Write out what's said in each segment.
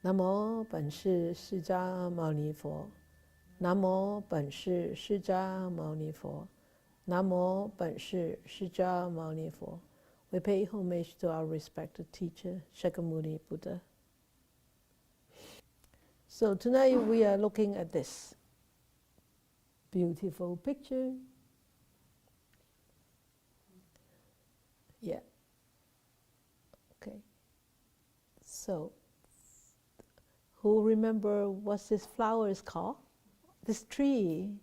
南无本师释迦牟尼佛。南无本师释迦牟尼佛。南无本师释迦牟尼佛。We pay homage to our respected teacher, Shakyamuni Buddha. So tonight we are looking at this beautiful picture. Yeah. Okay. So, who remember what this flower is called? This tree.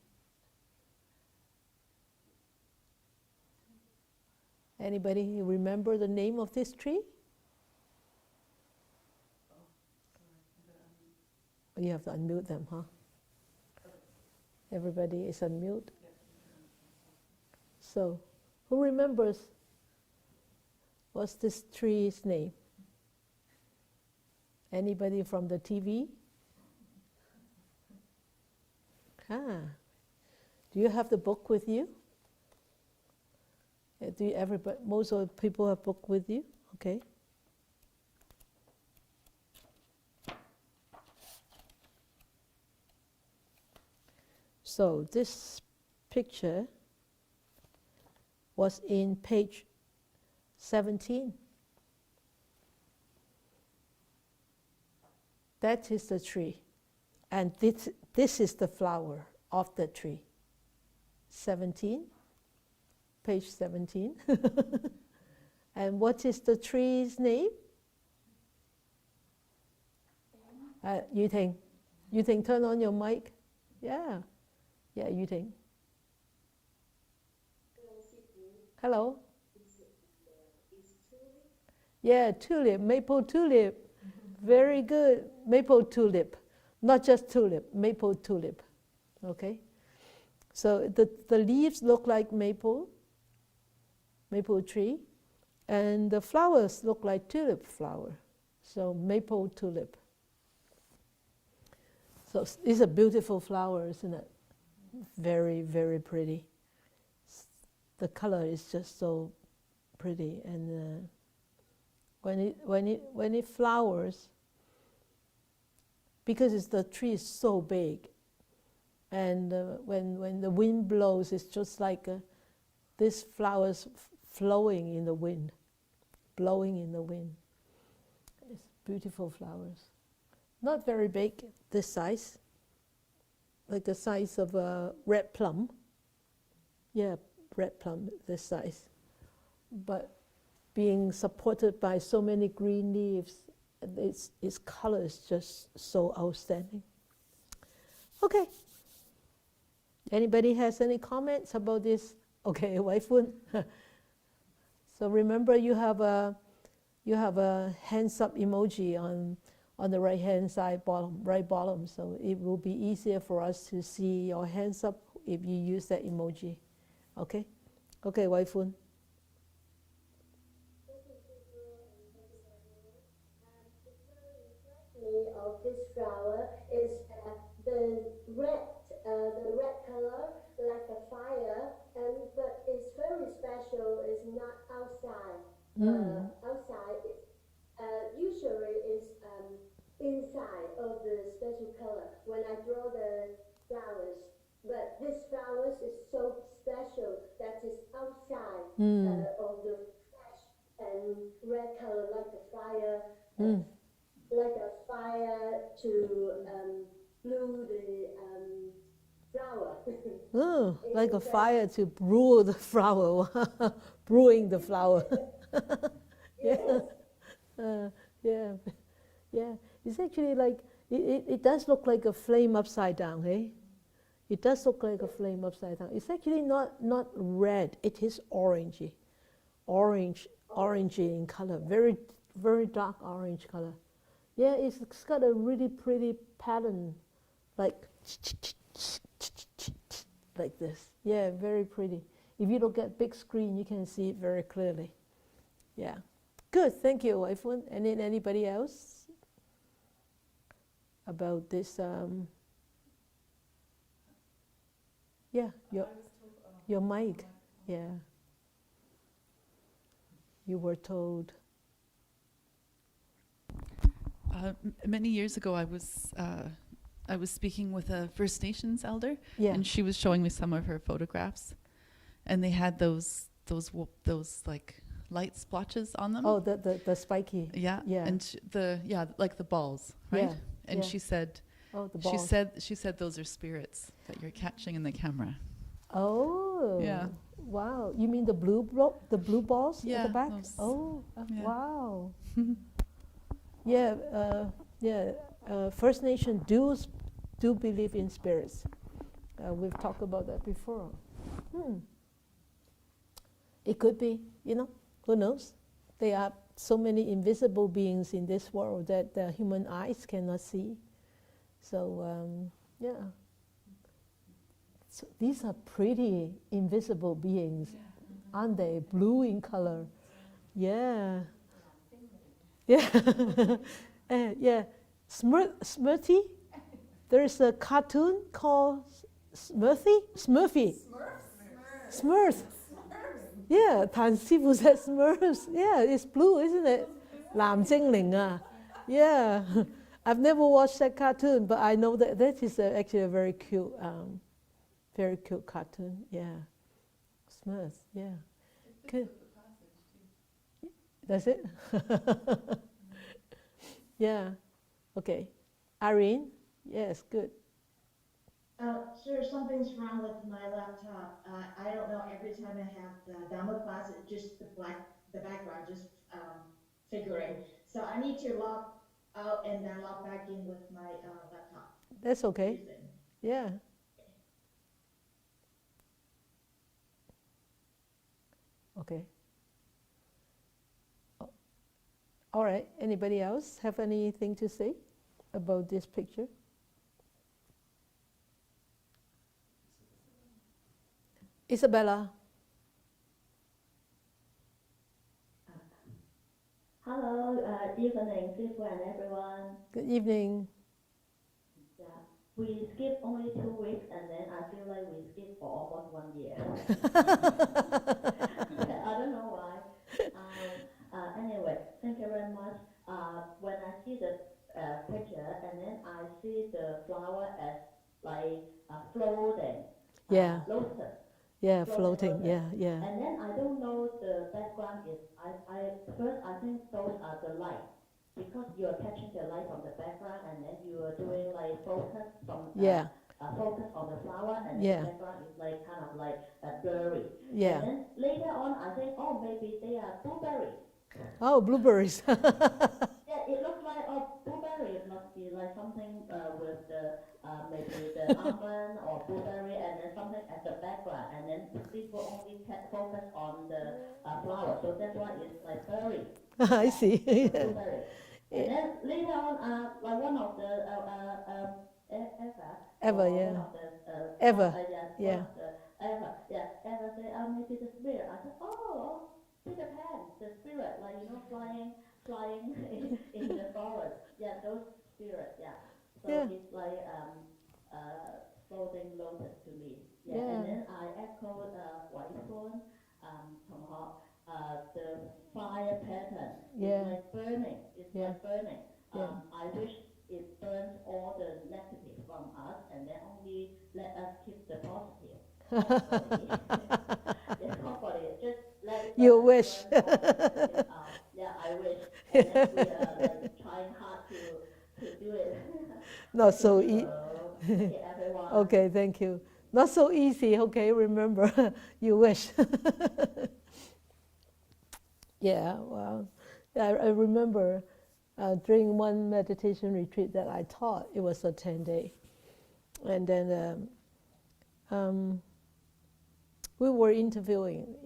Anybody remember the name of this tree? You have to unmute them, huh? Everybody is unmute. So, who remembers what's this tree's name? Anybody from the TV? Do you have the book with you? Do you, everybody, most of the people have book with you? Okay. So this picture was in page 17. That is the tree. And this is the flower of the tree. 17, page 17. And what is the tree's name? Yu Ting, turn on your mic. Yeah, Yu Ting. Hello. Yeah, tulip, maple tulip. Very good. Maple tulip. Not just tulip, maple tulip. Okay? So the leaves look like maple tree, and the flowers look like tulip flower. So maple tulip. So it's a beautiful flower, isn't it? Very, very pretty. The color is just so pretty, and when it flowers, because the tree is so big, and when the wind blows, it's just like these flowers flowing in the wind, blowing in the wind. It's beautiful flowers. Not very big, this size, like the size of a red plum. Yeah, red plum, this size. But being supported by so many green leaves, its color is just so outstanding. Okay. Anybody has any comments about this? Okay, Waifun. So remember, you have a hands up emoji on the right hand side right bottom. So it will be easier for us to see your hands up if you use that emoji. Okay, Waifun. Of this flower is the red color, like a fire, but it's very special. It's not outside. Outside, usually it's inside of the special color when I draw the flowers. But this flowers is so special that it's outside of the flesh, and red color like a fire. Like a fire to brew the flower. Like a fire to brew the flower, brewing the flower. Yes. Yeah. It's actually like, it does look like a flame upside down, eh? It does look like a flame upside down. It's actually not red, it is orangey. Orangey in color, very, very dark orange color. Yeah, it's got a really pretty pattern, like this. Yeah, very pretty. If you look at big screen, you can see it very clearly. Yeah, good. Thank you, Waifun. And then anybody else about this? Yeah, your mic. Yeah, you were told. Many years ago, I was speaking with a First Nations elder, Yeah. and she was showing me some of her photographs, and they had those like light splotches on them. Oh, the spiky. Yeah. Yeah. And like the balls, right? Yeah. And yeah. she said, Oh, the balls. she said those are spirits that you're catching in the camera. Oh. Yeah. Wow. You mean the blue balls Yeah, at the back? those- Oh. yeah. Wow. Yeah. First Nation do believe in spirits. We've talked about that before. It could be, who knows? There are so many invisible beings in this world that the human eyes cannot see. So, So these are pretty invisible beings, aren't they? Blue in color. Yeah. Yeah. Yeah. Smurfy. There's a cartoon called Smurfy. Smurfs. Yeah, Tan Sifu said Smurfs. Yeah, it's blue, isn't it? 藍精靈啊. Yeah. I've never watched that cartoon, but I know that is actually a very cute cartoon. Yeah. Smurfs, yeah. Good. That's it? Yeah. Okay. Irene? Yes, good. Sir, something's wrong with my laptop. I don't know. Every time I have the Dharma class, it just the background just figuring. So I need to log out and then log back in with my laptop. That's okay. Using. Yeah. Okay. All right. Anybody else have anything to say about this picture? Isabella. Hello, evening, Sifu and everyone. Good evening. Yeah, we skipped only 2 weeks, and then I feel like we skipped for almost 1 year. I don't know why. Anyway, thank you very much. When I see the picture, and then I see the flower as like floating. Yeah. Lotus. Yeah, floating. Yeah, yeah. And then I don't know the background is, first I think those are the light, because you are catching the light from the background, and then you are doing like focus from focus on the flower, and then the background is like kind of like blurry. Yeah. And then later on I think, oh, maybe they are blueberries. Oh, blueberries. Yeah, it looks like blueberry. It must be like something with the maybe the almond or blueberry, and then something at the background, and then people only focus on the flower, so that's why it's like berry. I see. Blueberry. And then later on, like one of the Eva, yeah. Eva, yeah. Eva said, maybe the spirit. I said, oh, Peter Pan, the spirit, like, flying in the forest. Yeah, those spirits, yeah. So it's like floating lotus to me. Yeah. And then I echoed White Swan, the fire pattern. It's like burning. It's like burning. I wish it burns all the negative from us, and then only let us keep the positive. Hopefully, just let you wish. Yeah, I wish. And then we are like trying hard to do it. Not so easy. Okay, everyone. Okay, thank you. Not so easy. Okay, remember, you wish. Yeah, well, I remember during one meditation retreat that I taught, it was a 10-day. And then we were interviewing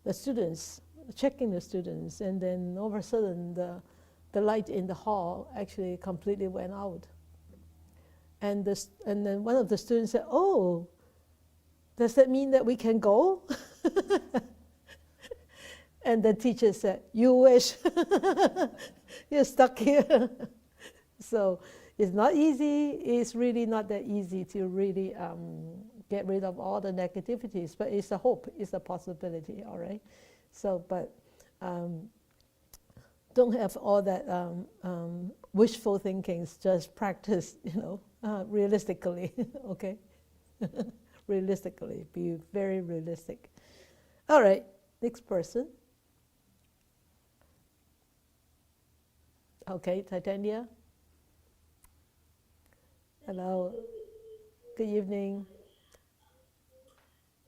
the students, checking the students, and then all of a sudden the light in the hall actually completely went out. And then one of the students said, "Oh, does that mean that we can go?" And the teacher said, "You wish. You're stuck here." So it's not easy. It's really not that easy to really get rid of all the negativities, but it's a hope, it's a possibility, all right? So, but don't have all that wishful thinkings. Just practice, realistically. Okay, realistically, be very realistic. All right, next person. Okay, Titania. Hello. Good evening.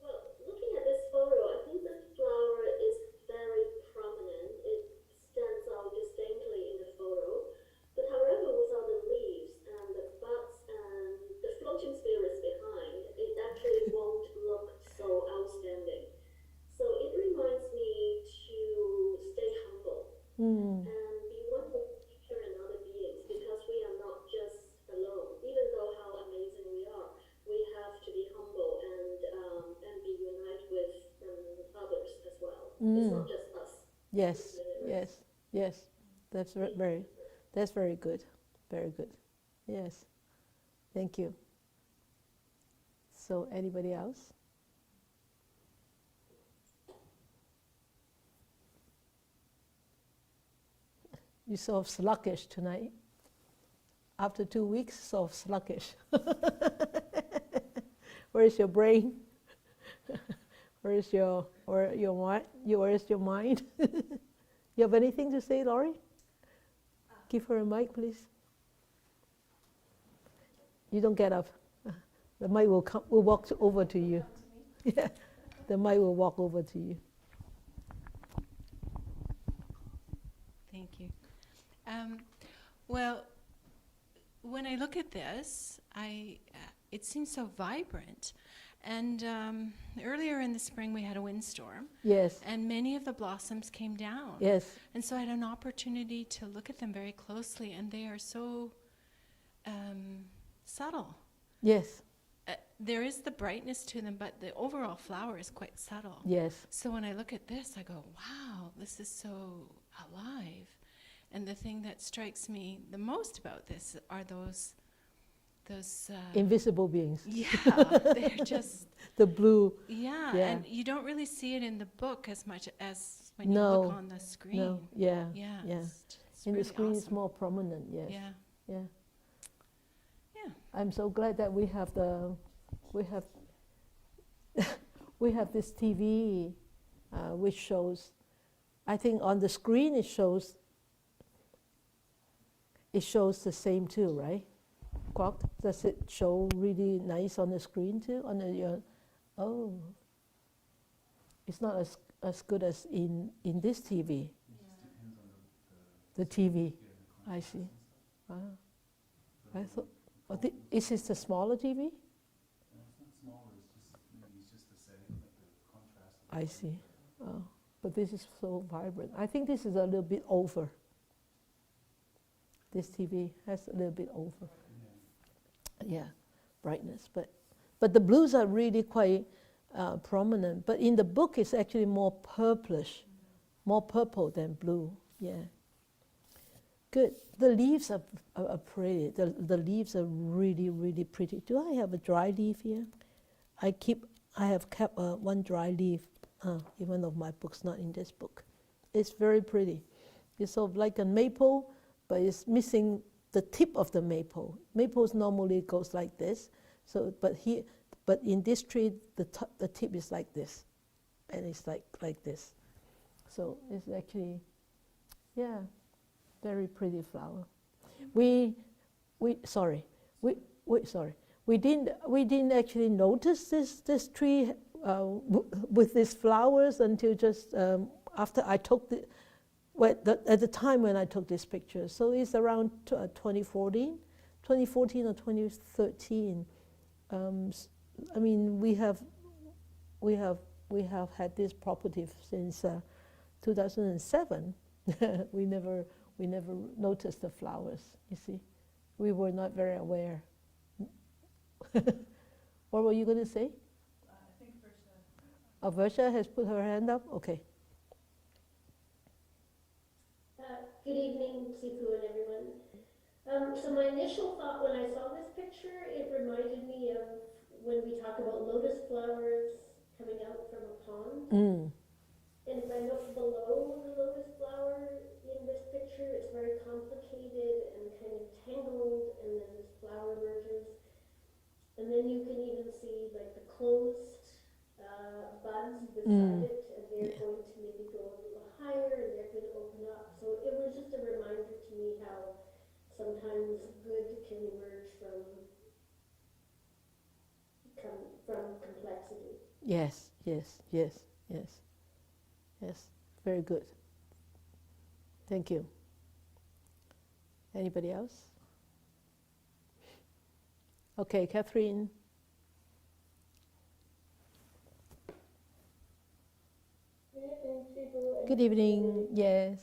Well, looking at this photo, I think the flower is very prominent. It stands out distinctly in the photo. But however, without the leaves and the buds and the floating spirits behind, it actually won't look so outstanding. So it reminds me to stay humble and be one with nature and other beings, because we are not just alone. Even though how amazing we are, we have to be humble and be united with others as well. It's not just us. Yes, yes, yes. That's that's very good. Very good. Yes. Thank you. So, anybody else? You sort of sluggish tonight. After 2 weeks, sort of sluggish. Where is your brain? Where is your mind? Where is your mind? You have anything to say, Laurie? Give her a mic, please. You don't get up. The mic will walk over to you. Yeah, the mic will walk over to you. Thank you. Well, when I look at this, it seems so vibrant. And earlier in the spring, we had a windstorm. Yes. And many of the blossoms came down. Yes. And so I had an opportunity to look at them very closely, and they are so subtle. Yes. There is the brightness to them, but the overall flower is quite subtle. Yes. So when I look at this, I go, wow, this is so alive. And the thing that strikes me the most about this are those invisible beings. Yeah, they're just the blue. Yeah, Yeah. and you don't really see it in the book as much as when you look on the screen. No. Yeah. Yeah. Yeah. It's In really the screen, awesome. it's more prominent. Yes. Yeah. Yeah. Yeah. I'm so glad that we have we have this TV, which shows. I think on the screen it shows the same too, right? Quoc, does it show really nice on the screen too? It's not as good as in this TV. The TV, I see. Wow. I thought, is this the smaller TV? It's not smaller, it's just the setting, like the contrast. I see. Oh, but this is so vibrant. I think this is a little bit over. This TV has a little bit over. Yeah, brightness. But the blues are really quite prominent. But in the book, it's actually more purplish, more purple than blue. Yeah. Good. The leaves are pretty. The leaves are really, really pretty. Do I have a dry leaf here? I have kept one dry leaf in one of my books, not in this book. It's very pretty. It's sort of like a maple, but it's missing the tip of the maple. Maples normally goes like this. So, but in this tree, the tip is like this, and it's like this. So it's actually, yeah, very pretty flower. We didn't actually notice this tree with these flowers until just after I took at the time when I took this picture. So it's around 2014 or 2013. I mean, we have had this property since 2007. we never noticed the flowers. You see, we were not very aware. What were you going to say? I think Versha. Oh, Versha has put her hand up. Okay. Good evening, Sifu and everyone. So my initial thought when I saw this picture, it reminded me of when we talk about lotus flowers coming out from a pond. And if I look below the lotus flower in this picture, complicated and kind of tangled, and then this flower emerges. And then you can even see like the closed buds beside it, and they're going to maybe go a little higher, and they're going to open up. So it was just a reminder to me how sometimes good can emerge from complexity. Yes, yes, yes, yes, yes. Very good. Thank you. Anybody else? Okay, Catherine. Good evening. Yes.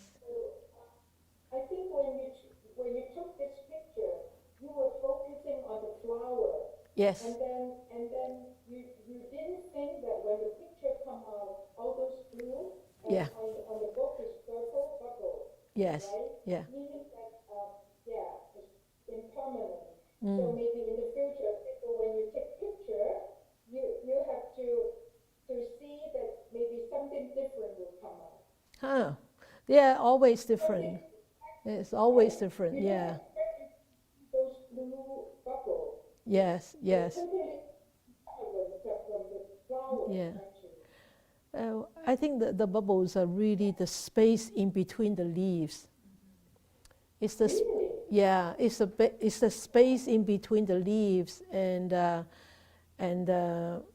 I think when you took this picture, you were focusing on the flower. Yes. And then you didn't think that when the picture come out, all those blue and Yeah. on the book is purple bubble. Yes. Right? Yeah. Meaning that it's impermanent. So maybe in the future, people, when you take picture, you have to see that maybe something different will come out. Huh. Yeah, always different. It's always different. You Yeah. don't expect those blue bubbles. Yes. Yes. Totally different from the flower, Yeah. actually. I think that the bubbles are really the space in between the leaves. It's the Really? yeah. It's the space in between the leaves, and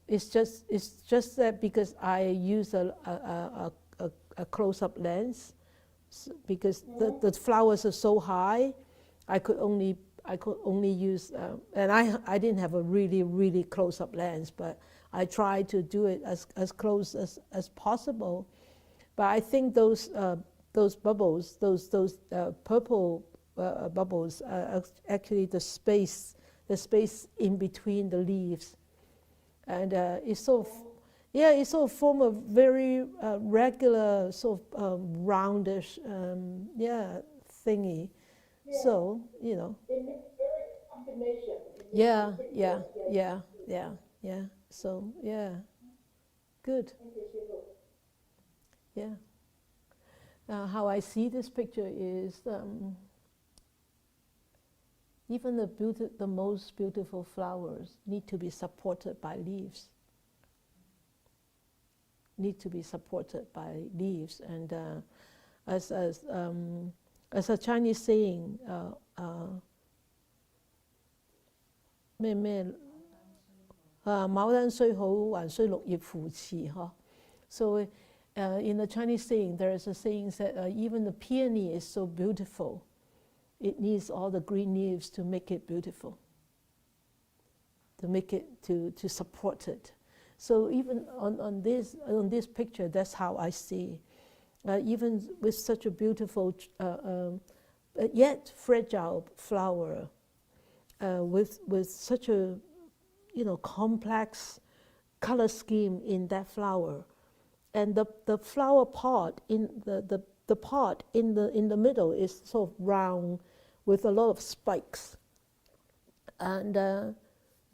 it's just that because I use a close-up lens, because the flowers are so high, I could only use, and I didn't have a really close-up lens, but I tried to do it as close as possible. But I think those bubbles, those purple bubbles are actually the space in between the leaves, and it's sort of form a very regular sort of roundish thingy. Yeah. So you know. It makes very good combination. Yeah. So good. Thank you, Shivu. Yeah. How I see this picture is even the most beautiful flowers need to be supported by leaves. And as a Chinese saying, 茅山虽好，还需绿叶扶持. So in the Chinese saying, there is a saying that even the peony is so beautiful, it needs all the green leaves to make it beautiful, to support it. So even on this picture, that's how I see. Even with such a beautiful, yet fragile flower, with such a complex color scheme in that flower, and the flower pot in the pot in the middle is sort of round with a lot of spikes. And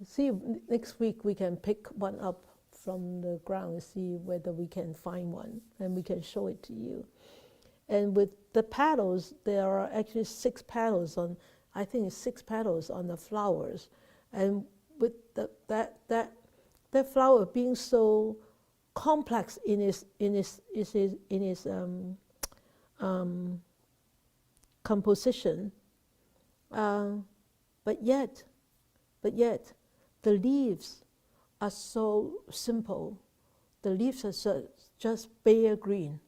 see, next week we can pick one up from the ground and see whether we can find one, and we can show it to you. And with the petals, there are actually 6 petals on, I think it's 6 petals on the flowers, and with that flower being so complex in its composition, but yet the leaves are so simple. The leaves are just bare green.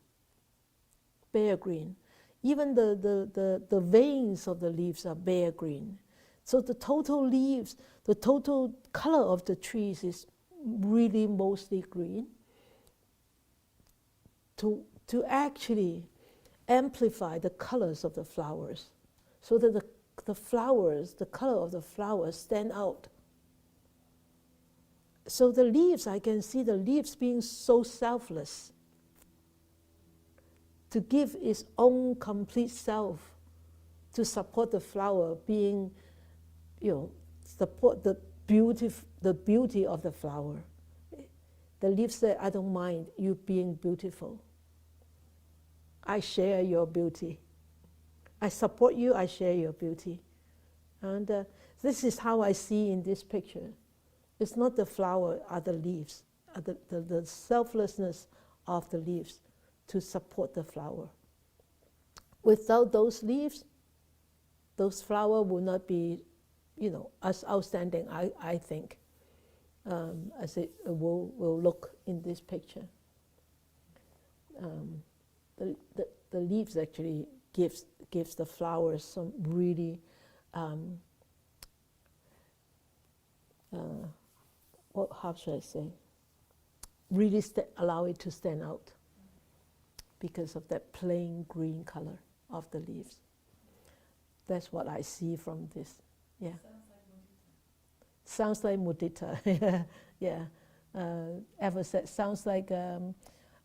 Even the veins of the leaves are bare green. So the total leaves, the total color of the trees is really mostly green. To actually amplify the colors of the flowers, so that the flowers, the color of the flowers stand out. So the leaves, I can see the leaves being so selfless, to give its own complete self, to support the flower being, support the beauty of the flower. The leaves say, I don't mind you being beautiful. I share your beauty. I support you, I share your beauty. And this is how I see in this picture. It's not the flower, are the leaves, are the selflessness of the leaves to support the flower. Without those leaves, those flowers will not be, as outstanding, I think, as it will look in this picture. The leaves actually gives the flowers some really, how should I say? Really allow it to stand out because of that plain green color of the leaves. That's what I see from this. Yeah. Sounds like mudita. Yeah. Ever said sounds like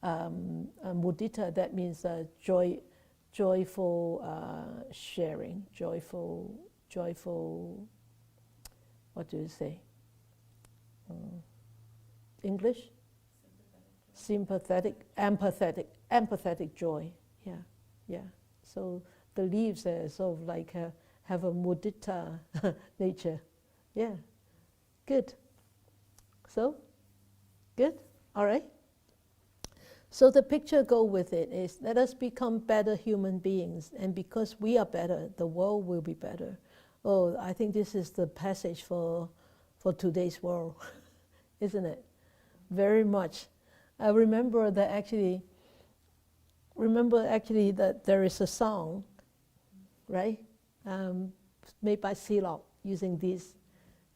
mudita. That means joyful sharing, joyful. What do you say? English? Sympathetic, empathetic joy. Yeah, yeah. So the leaves are sort of like have a mudita nature. Yeah, good. So, good. All right. So the picture go with it is let us become better human beings, and because we are better, the world will be better. Oh, I think this is the passage for today's world, isn't it? Very much. I remember actually that there is a song, right, made by Sila using these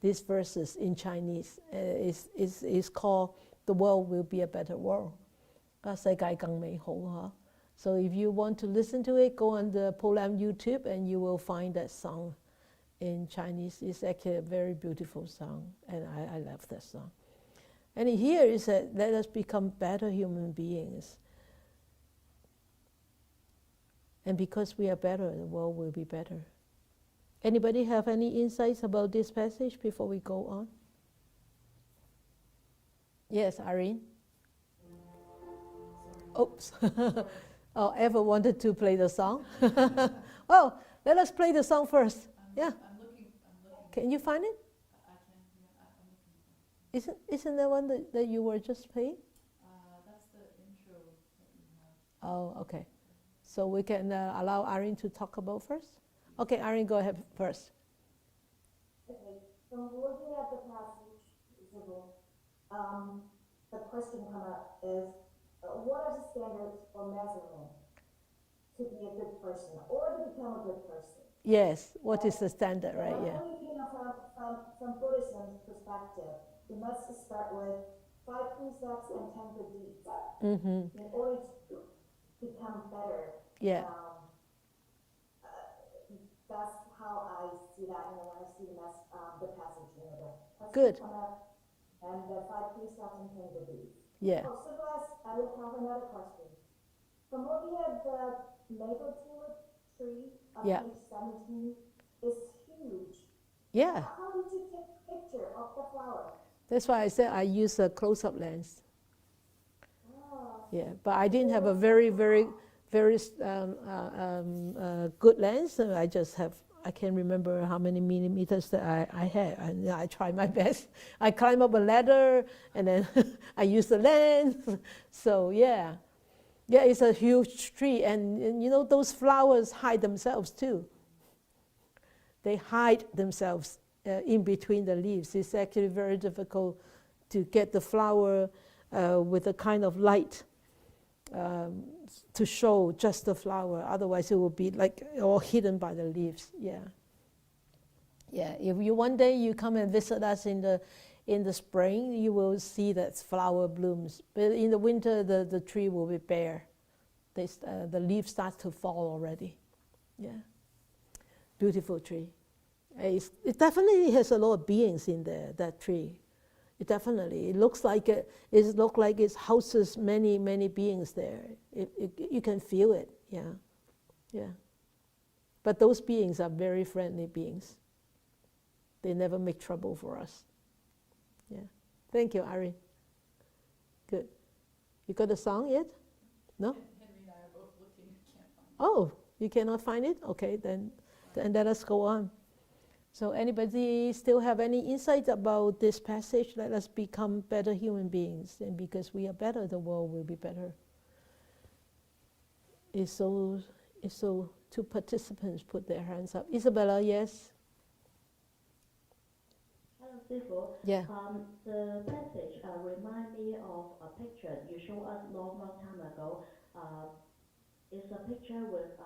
verses in Chinese. Is called "The World Will Be a Better World." 世界更美好, huh? So if you want to listen to it, go on the Po Lam YouTube and you will find that song in Chinese. It's actually a very beautiful song, and I love that song. And here is that let us become better human beings. And because we are better, the world will be better. Anybody have any insights about this passage before we go on? Yes, Irene? Oops. Oh, Eva wanted to play the song? Oh, let us play the song first. Yeah. I'm looking. Can you find it? I can. Yeah, I'm looking. Isn't that one that you were just playing? That's the intro that you have. Oh, okay. So we can allow Irene to talk about first? Okay, Irene, go ahead first. Okay, so looking at the passage, the question come up is, what are the standards for measurement to be a good person or to become a good person? Yes, what is the standard, right? Yeah. From Buddhism's perspective, we must start with 5 precepts and 10 good deeds in order to become better. Yeah. That's how I see that, when I see the passage, the good. And the 5 precepts and 10 good deeds. Yeah. Oh, so I will have another question. From looking at the maple tulip tree on page 17, it's huge. Yeah. How did you take a picture of the flower? That's why I said I use a close-up lens. Oh. Yeah, but I didn't have a very good lens. I just have, I can't remember how many millimeters that I had. And I tried my best. I climbed up a ladder and then I used the lens. So yeah, it's a huge tree. And those flowers hide themselves too. They hide themselves in between the leaves. It's actually very difficult to get the flower with a kind of light to show just the flower. Otherwise, it will be like all hidden by the leaves. Yeah. If you one day you come and visit us in the spring, you will see that flower blooms. But in the winter, the tree will be bare. The leaves start to fall already. Yeah. Beautiful tree. It definitely has a lot of beings in there. That tree. It definitely. It looks like it houses many beings there. You can feel it. Yeah. But those beings are very friendly beings. They never make trouble for us. Yeah. Thank you, Irene. Good. You got a song yet? No? Henry and I are both looking. Can't find it. Oh, You cannot find it? Okay, then let us go on. So anybody still have any insights about this passage? Let us become better human beings. And because we are better, the world will be better. Two participants put their hands up. Isabella, yes? Hello, Sifu. Yeah. The passage remind me of a picture you showed us long time ago. It's a picture with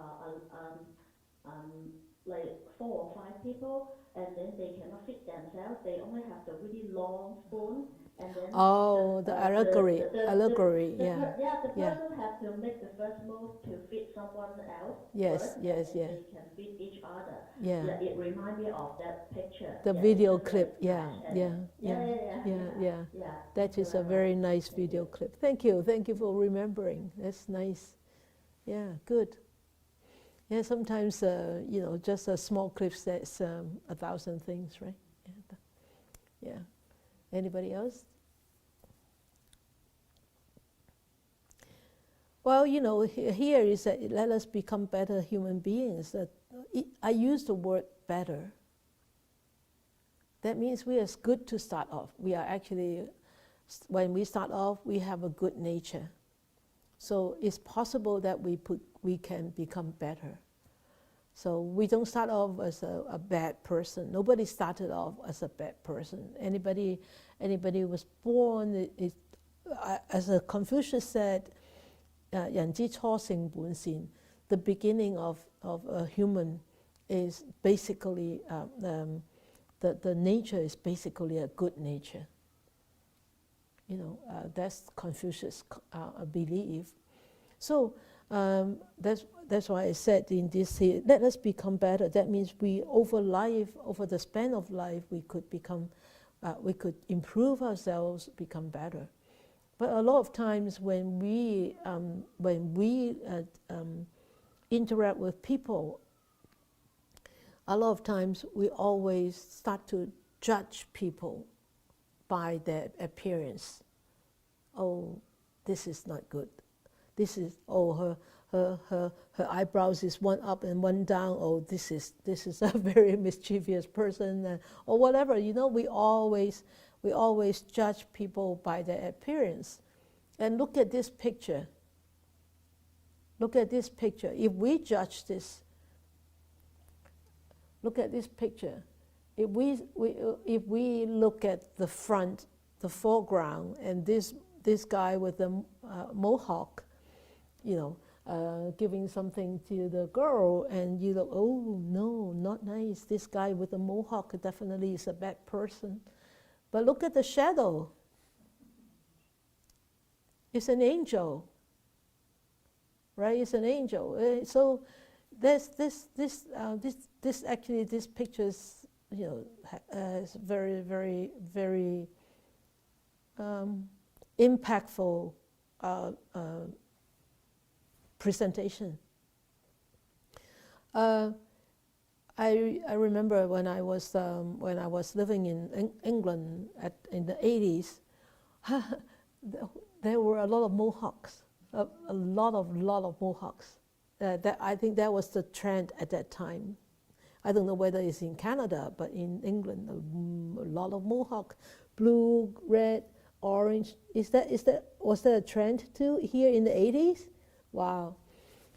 like 4 or 5 people, and then they cannot feed themselves. They only have the really long spoon, and then the allegory. The person has to make the first move to feed someone else first, and they can feed each other. Yeah. It reminds me of that picture. The video clip. Yeah. That is a very nice video clip. Thank you for remembering. That's nice. Yeah, good. Yeah, sometimes just a small clip says 1,000 things, right? Yeah. Anybody else? Well, here is that let us become better human beings. I use the word better. That means we are good to start off. We are actually, when we start off, we have a good nature. So it's possible that we can become better. So we don't start off as a bad person. Nobody started off as a bad person. Anybody was born, as Confucius said, 人之初性本善. The beginning of a human is basically, the nature is basically a good nature. That's Confucius' belief. So that's why I said in this here, let us become better. That means over the span of life, we could improve ourselves, become better. But a lot of times when we interact with people, a lot of times we always start to judge people by their appearance. Oh, this is not good. This is, her eyebrows is one up and one down. Oh, this is a very mischievous person, or whatever. We always judge people by their appearance. And look at this picture. Look at this picture. If we judge this, look at this picture. If we look at the front, the foreground, and this guy with the mohawk, giving something to the girl, and you look, oh no, not nice. This guy with the mohawk definitely is a bad person. But look at the shadow. It's an angel, right? It's an angel. So there's this picture is, is very, very, very impactful presentation. I remember when I was living in England in the 80s, there were a lot of Mohawks, a lot of Mohawks. I think that was the trend at that time. I don't know whether it's in Canada, but in England, a lot of Mohawk, blue, red, orange. Was that a trend too here in the 80s? Wow,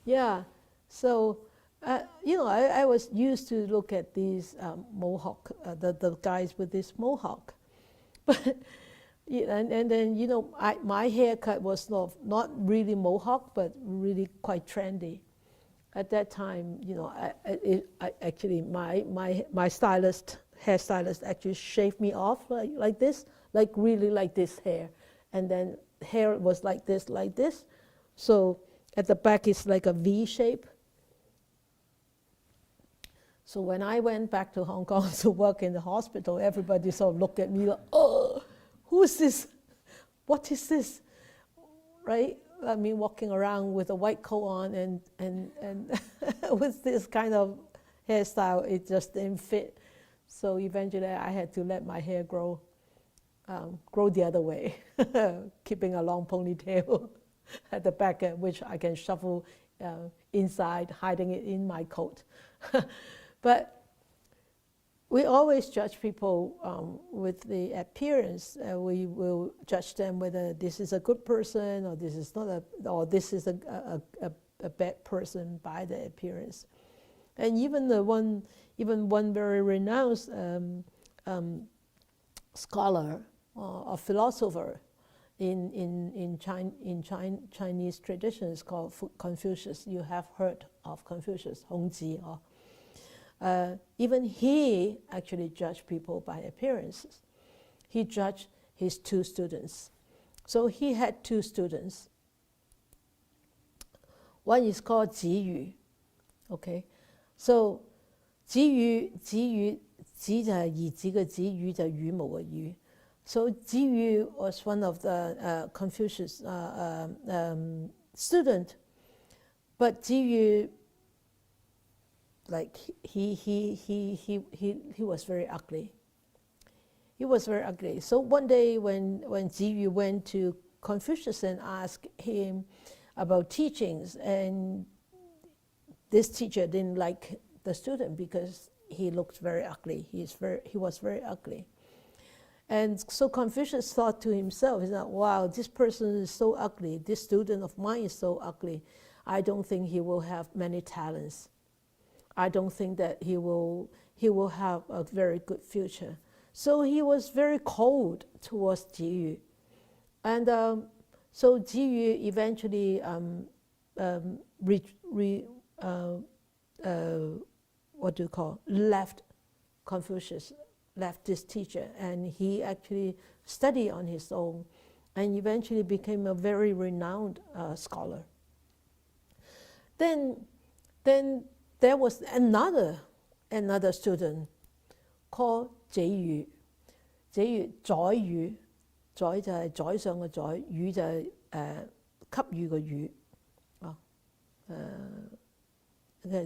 yeah. So I was used to look at these Mohawk, the guys with this Mohawk, but and then my haircut was not really Mohawk, but really quite trendy. At that time, I actually my hairstylist actually shaved me off like this, really like this hair, and then hair was like this. So at the back it's like a V shape. So when I went back to Hong Kong to work in the hospital, everybody sort of looked at me like, oh, who is this? What is this? Right? I mean, walking around with a white coat on and with this kind of hairstyle, it just didn't fit. So eventually I had to let my hair grow the other way, keeping a long ponytail at the back, which I can shuffle inside, hiding it in my coat. But we always judge people with the appearance. We will judge them whether this is a good person or this is not or this is a bad person by the appearance. And even one very renowned scholar or philosopher in Chinese tradition is called Confucius. You have heard of Confucius, Hongji. Even he actually judged people by appearances. He judged his 2 students. So he had 2 students. One is called Ji Yu. Okay, so Ji Yu 子就係兒子嘅子，羽就係羽毛嘅羽。So Ji Yu was one of the Confucius student, but Ji Yu, like he was very ugly. He was very ugly. So one day when Ji Yu went to Confucius and asked him about teachings, and this teacher didn't like the student because he looked very ugly. He was very ugly. And so Confucius thought to himself, he said, wow, this person is so ugly. This student of mine is so ugly. I don't think he will have many talents. I don't think that he will have a very good future. So he was very cold towards Ji Yu. And so Ji Yu eventually left Confucius, left this teacher, and he actually studied on his own and eventually became a very renowned scholar. Then there was another student called 宰予。宰予宰予，宰就係宰相嘅宰，予就係給予嘅予，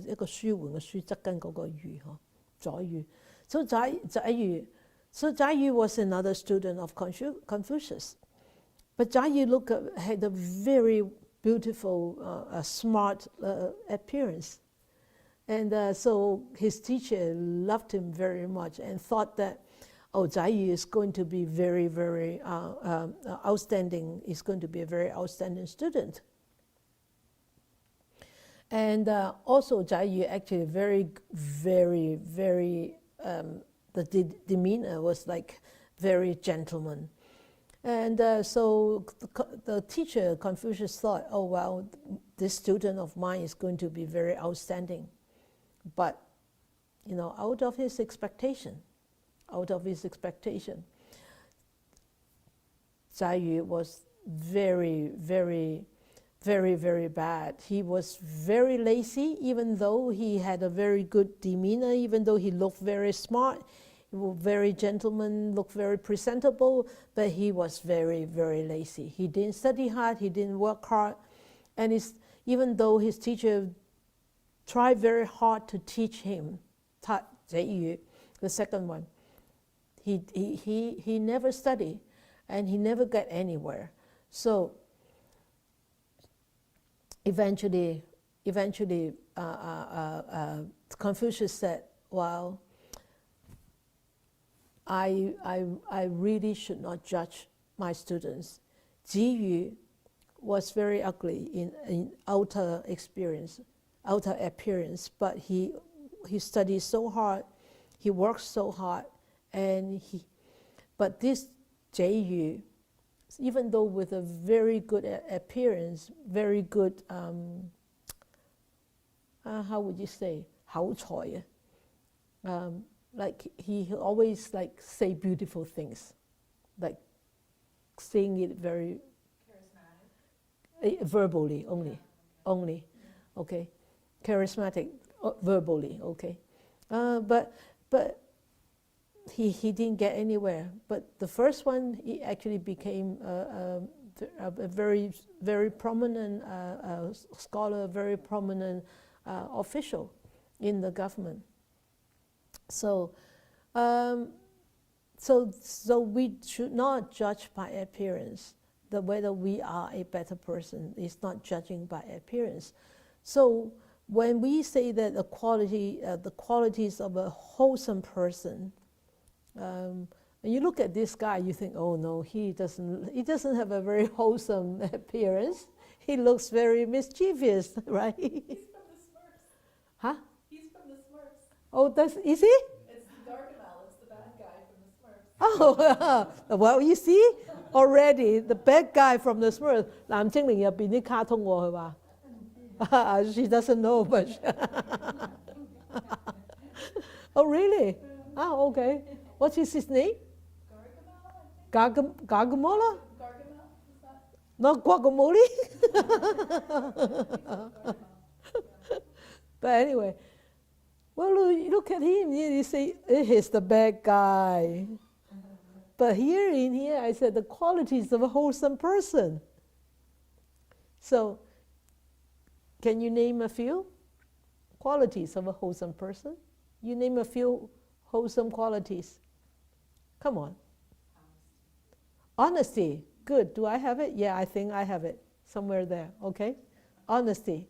一個舒緩嘅舒，側跟嗰個予呵，宰予。So 宰予 was another student of Confucius, but 宰予had a very beautiful, smart appearance, and so his teacher loved him very much and thought that, oh, 宰予 is going to be very, very outstanding. He's going to be a very outstanding student. And also 宰予 actually very, the demeanor was like very gentleman. And so the teacher, Confucius, thought, oh, well, this student of mine is going to be very outstanding. But, out of his expectation, 宰予 was very, very, very, very bad. He was very lazy, even though he had a very good demeanor, even though he looked very smart, he was very gentleman, looked very presentable, but he was very, very lazy. He didn't study hard, he didn't work hard, and even though his teacher tried very hard to teach him, 宰予, the second one, he never studied, and he never got anywhere. So eventually, Confucius said, well, I really should not judge my students. Ji Yu was very ugly in outer appearance, but he studied so hard, he worked so hard, but this Ji Yu, even though with a very good appearance, very good, how would you say, 口才, like he always say beautiful things, like saying it very charismatic, verbally only, okay, charismatic verbally, okay, but he didn't get anywhere. But the first one, he actually became a very, very prominent scholar, very prominent official in the government. So we should not judge by appearance. Whether we are a better person is not judging by appearance. So when we say that the qualities of a wholesome person, and you look at this guy, you think, oh no, he doesn't have a very wholesome appearance. He looks very mischievous, right? He's from the Smurfs. Huh? He's from the Smurfs. Oh, is he? It's Gargamel. It's the bad guy from the Smurfs. Oh, well, you see, already the bad guy from the Smurfs. 藍精靈入邊啲卡通喎，佢話。She doesn't know, but oh really? Oh, okay. What's his name? Gargamel. Not guacamole. But anyway, well, look at him. You say he's the bad guy. But here, I said the qualities of a wholesome person. So, can you name a few qualities of a wholesome person? You name a few wholesome qualities. Come on. Honesty. Good. Do I have it? Yeah, I think I have it. Somewhere there. Okay. Honesty.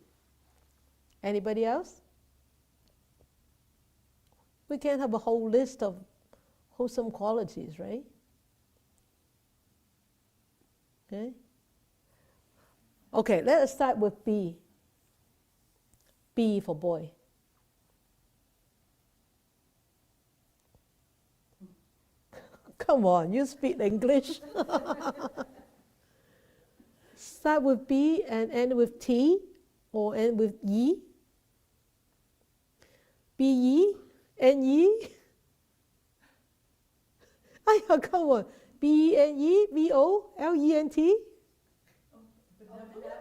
Anybody else? We can have a whole list of wholesome qualities, right? Okay. Okay, let us start with B. B for boy. Come on, you speak English. Start with B and end with T or end with E. B-E, N-E. Come on. B-E-N-E, B-O-L-E-N-T.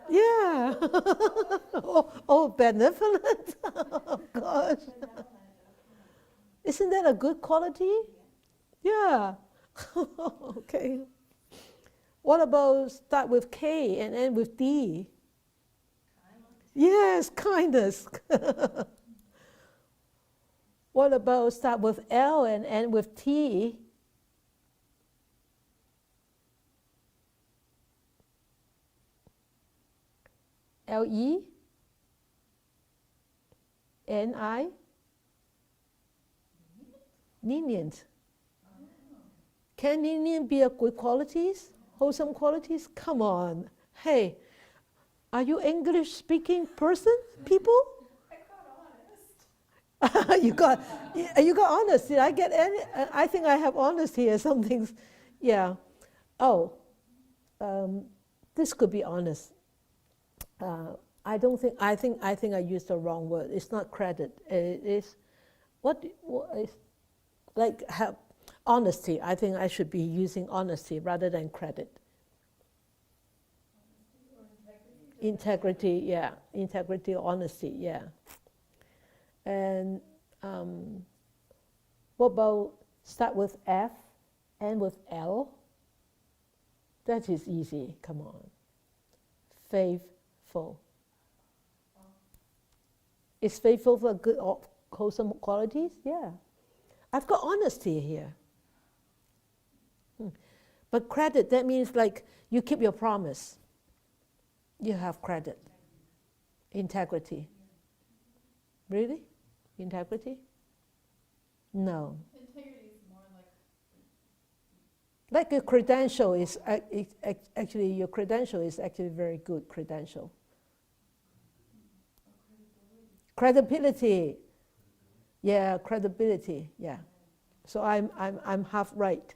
Yeah. oh, benevolent. Oh, gosh. Isn't that a good quality? Yeah. Okay. What about start with K and end with D? Yes, kindness. What about start with L and end with T? L-E? N-I? Lenient. Can lenient be a good qualities? Wholesome qualities? Come on. Hey, are you English speaking person, people? you got honest. Did I get any? I think I have honest here. Some things, yeah. Oh, this could be honest. I don't think. I think I used the wrong word. It's not credit. It is what is like have honesty. I think I should be using honesty rather than credit. Integrity, yeah. Integrity, honesty, yeah. And what about start with F, end with L? That is easy, come on. Faithful. Is faithful for good, wholesome qualities? Yeah. I've got honesty here. But credit, that means like you keep your promise. You have credit. Integrity. Really? Integrity? No. Integrity is more like a credential is actually, your credential is actually very good credential. Credibility. Yeah, credibility. Yeah. So I'm half right.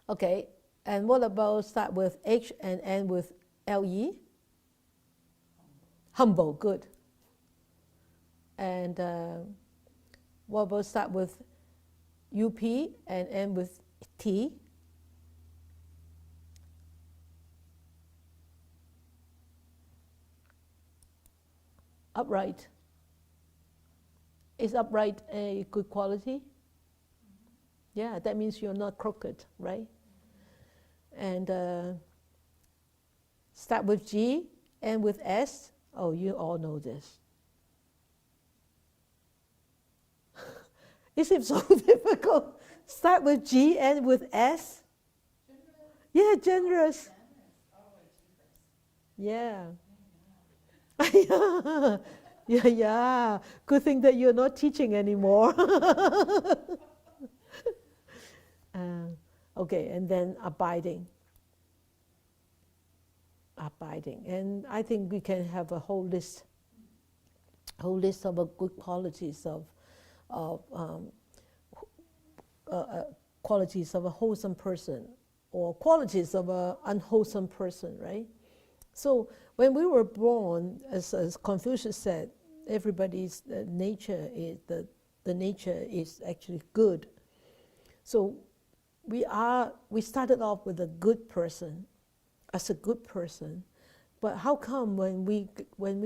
Okay. And what about start with H and end with L-E? Humble, good. And what about start with U-P and end with T? Upright. Is upright a good quality? Yeah, that means you're not crooked, right? And start with G, end with S. Oh, you all know this. Is it so difficult? Start with G, end with S? Generous. Yeah, generous. Yeah. Yeah, yeah, yeah. Good thing that you're not teaching anymore. Okay, and then abiding. Abiding. And I think we can have a whole list of good qualities of qualities of a wholesome person, or qualities of an unwholesome person, right? So when we were born, as Confucius said, everybody's nature is the nature is actually good. So we started off with a good person, as a good person, but how come when we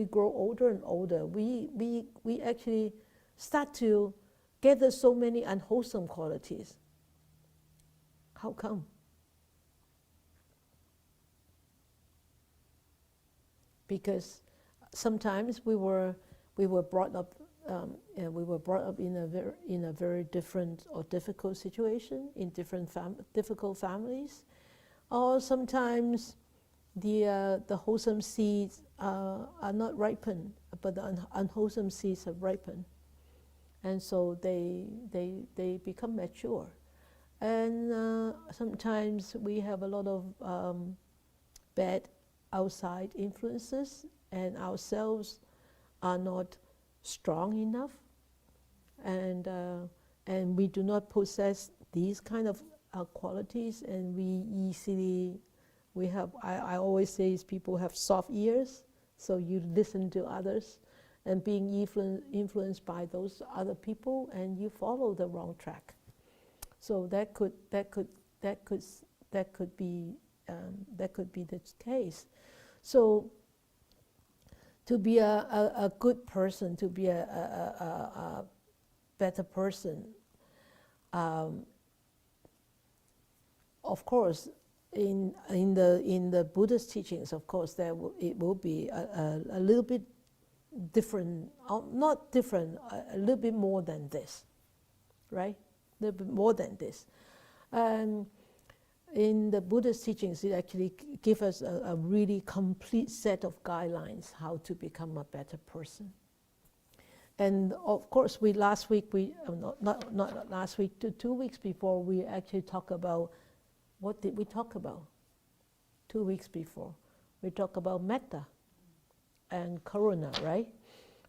grow older and older, we actually start to gather so many unwholesome qualities? How come? Because sometimes we were brought up in a very different or difficult situation, in different difficult families, or sometimes the wholesome seeds are not ripened, but the unwholesome seeds have ripened, and so they become mature. And sometimes we have a lot of bad outside influences, and ourselves are not strong enough, and we do not possess these kind of qualities, and I always say is people have soft ears, so you listen to others, and being influenced by those other people, and you follow the wrong track. So that could be the case. So to be a good person, to be a better person, of course, in the Buddhist teachings, of course, it will be a little bit different, not different, a little bit more than this, right? A little bit more than this. And in the Buddhist teachings, it actually gives us a really complete set of guidelines how to become a better person. And of course, not last week, 2 weeks before, we actually talked about, what did we talk about? 2 weeks before, we talked about metta and karuna, right?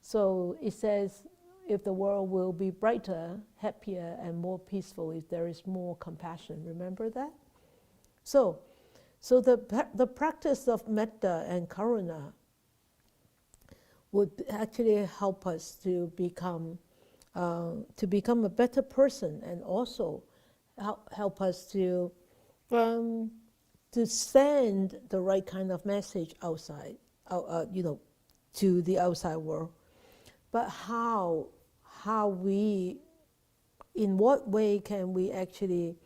So it says, if the world will be brighter, happier, and more peaceful if there is more compassion. Remember that? So the practice of metta and karuna would actually help us to become a better person, and also help us to send the right kind of message outside, to the outside world. But in what way can we actually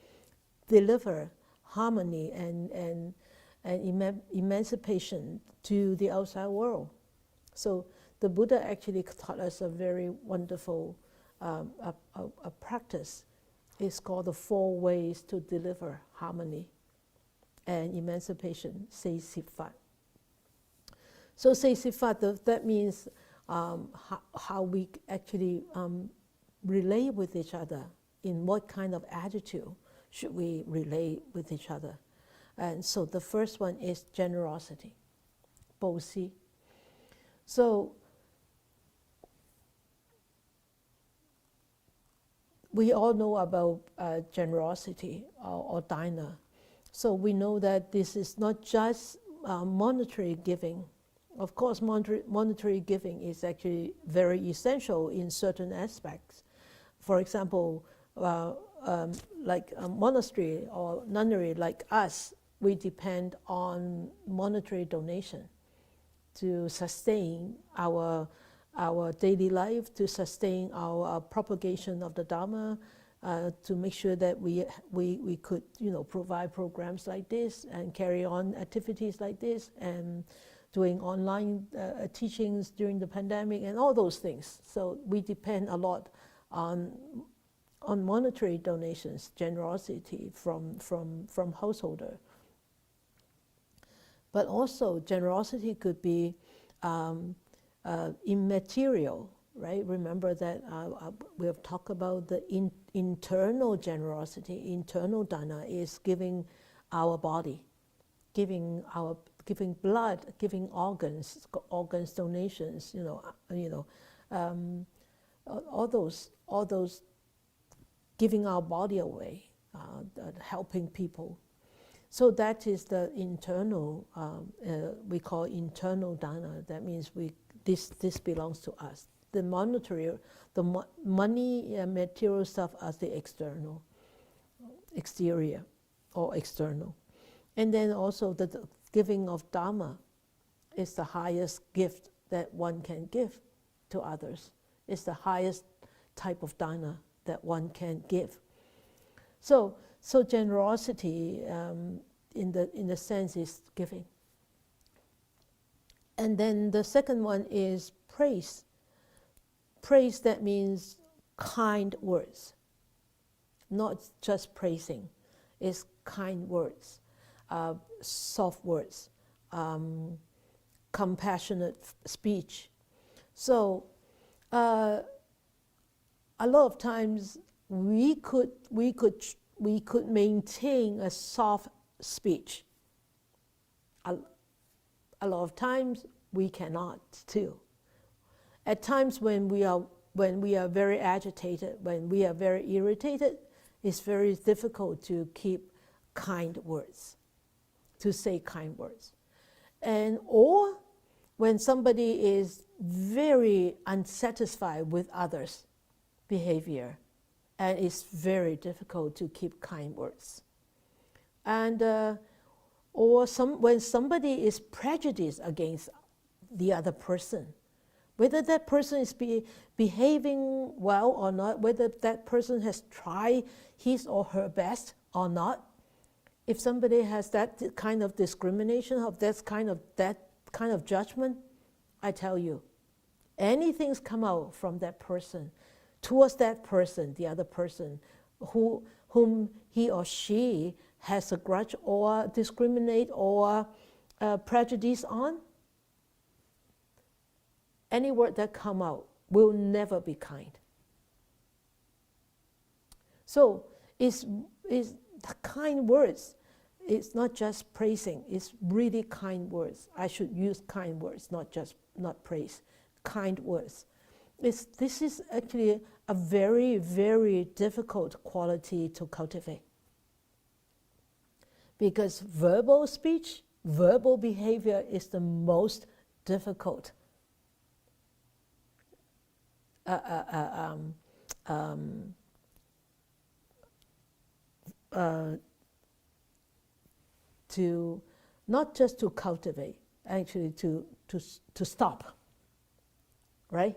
deliver harmony and emancipation to the outside world? So the Buddha actually taught us a very wonderful a practice. It's called the 4 ways to deliver harmony and emancipation, Say Sifat. So Say Sifat, that means how we actually relate with each other, in what kind of attitude should we relate with each other. And so the first one is generosity, Po Si. So we all know about generosity or dana. So we know that this is not just monetary giving. Of course, monetary giving is actually very essential in certain aspects. For example, like a monastery or nunnery like us, we depend on monetary donation to sustain our daily life, to sustain our propagation of the Dharma, to make sure that we could provide programs like this and carry on activities like this, and doing online teachings during the pandemic and all those things. So we depend a lot on monetary donations, generosity from householder. But also generosity could be immaterial, right? Remember that we have talked about the internal generosity. Internal dana is giving our body, giving blood, giving organs donations. All those giving our body away, helping people. So that is the internal. We call internal dana. That means this belongs to us. The monetary, money and material stuff as the exterior or external. And then also the giving of Dharma is the highest gift that one can give to others. It's the highest type of dana that one can give. So generosity in the sense is giving. And then the second one is praise. Praise, that means kind words, not just praising. It's kind words, soft words, compassionate speech. So a lot of times we could maintain a soft speech. A lot of times we cannot too. At times when we are very agitated, when we are very irritated, it's very difficult to keep kind words, to say kind words. Or when somebody is very unsatisfied with others' behavior, and it's very difficult to keep kind words. And or when somebody is prejudiced against the other person, whether that person is behaving well or not, whether that person has tried his or her best or not, if somebody has that kind of discrimination, of that kind of judgment, I tell you, anything's come out from that person towards that person, the other person, whom he or she has a grudge or discriminate or prejudice on, any word that come out will never be kind. So it's the kind words. It's not just praising. It's really kind words. I should use kind words, not praise. Kind words. This is actually a very, very difficult quality to cultivate. Because verbal speech, verbal behavior is the most difficult to not just to cultivate, actually to stop, right?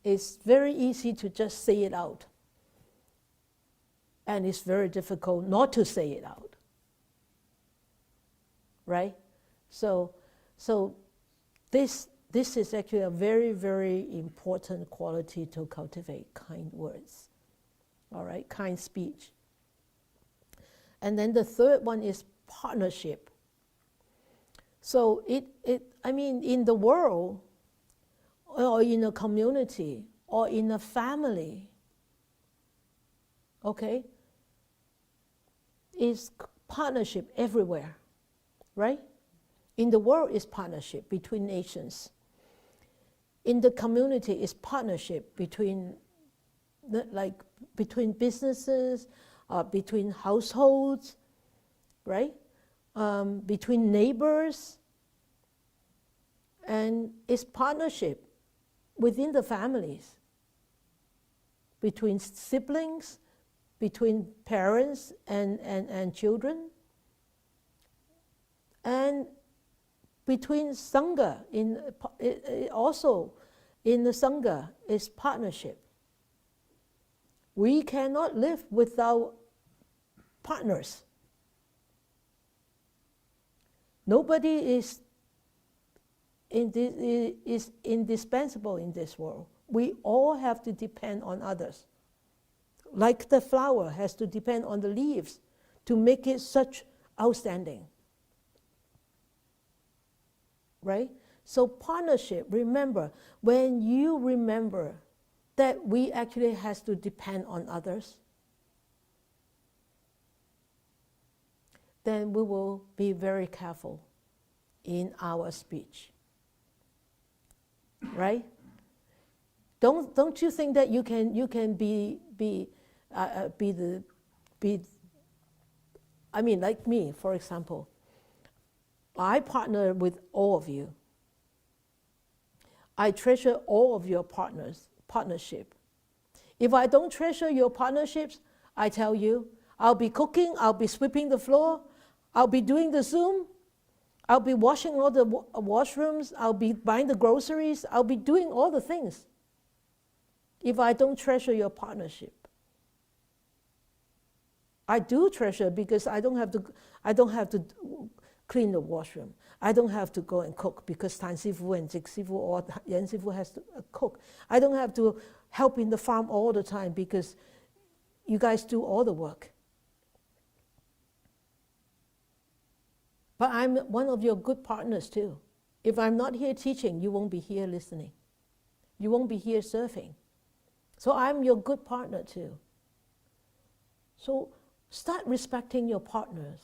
It's very easy to just say it out, and it's very difficult not to say it out, right? So this is actually a very, very important quality to cultivate, kind words, all right, kind speech. And then the third one is partnership. So in the world, or in a community, or in a family, okay, is partnership everywhere, right? In the world is partnership between nations. In the community is partnership between businesses, between households, right? Between neighbors, and it's partnership within the families, between siblings, between parents and children, and between Sangha, also in the Sangha is partnership. We cannot live without partners. Nobody is indispensable in this world. We all have to depend on others. Like the flower has to depend on the leaves to make it such outstanding. Right? So partnership, remember, when you remember that we actually has to depend on others, then we will be very careful in our speech. Right? Don't you think that you can be I mean, like me, for example, I partner with all of you. I treasure all of your partnership. If I don't treasure your partnerships, I tell you, I'll be cooking, I'll be sweeping the floor, I'll be doing the Zoom, I'll be washing all the washrooms, I'll be buying the groceries, I'll be doing all the things if I don't treasure your partnership. I do treasure because I don't have to clean the washroom. I don't have to go and cook because Tan Sifu and Jik Sifu or Yan Sifu has to cook. I don't have to help in the farm all the time because you guys do all the work. But I'm one of your good partners too. If I'm not here teaching, you won't be here listening. You won't be here serving. So I'm your good partner too. So start respecting your partners,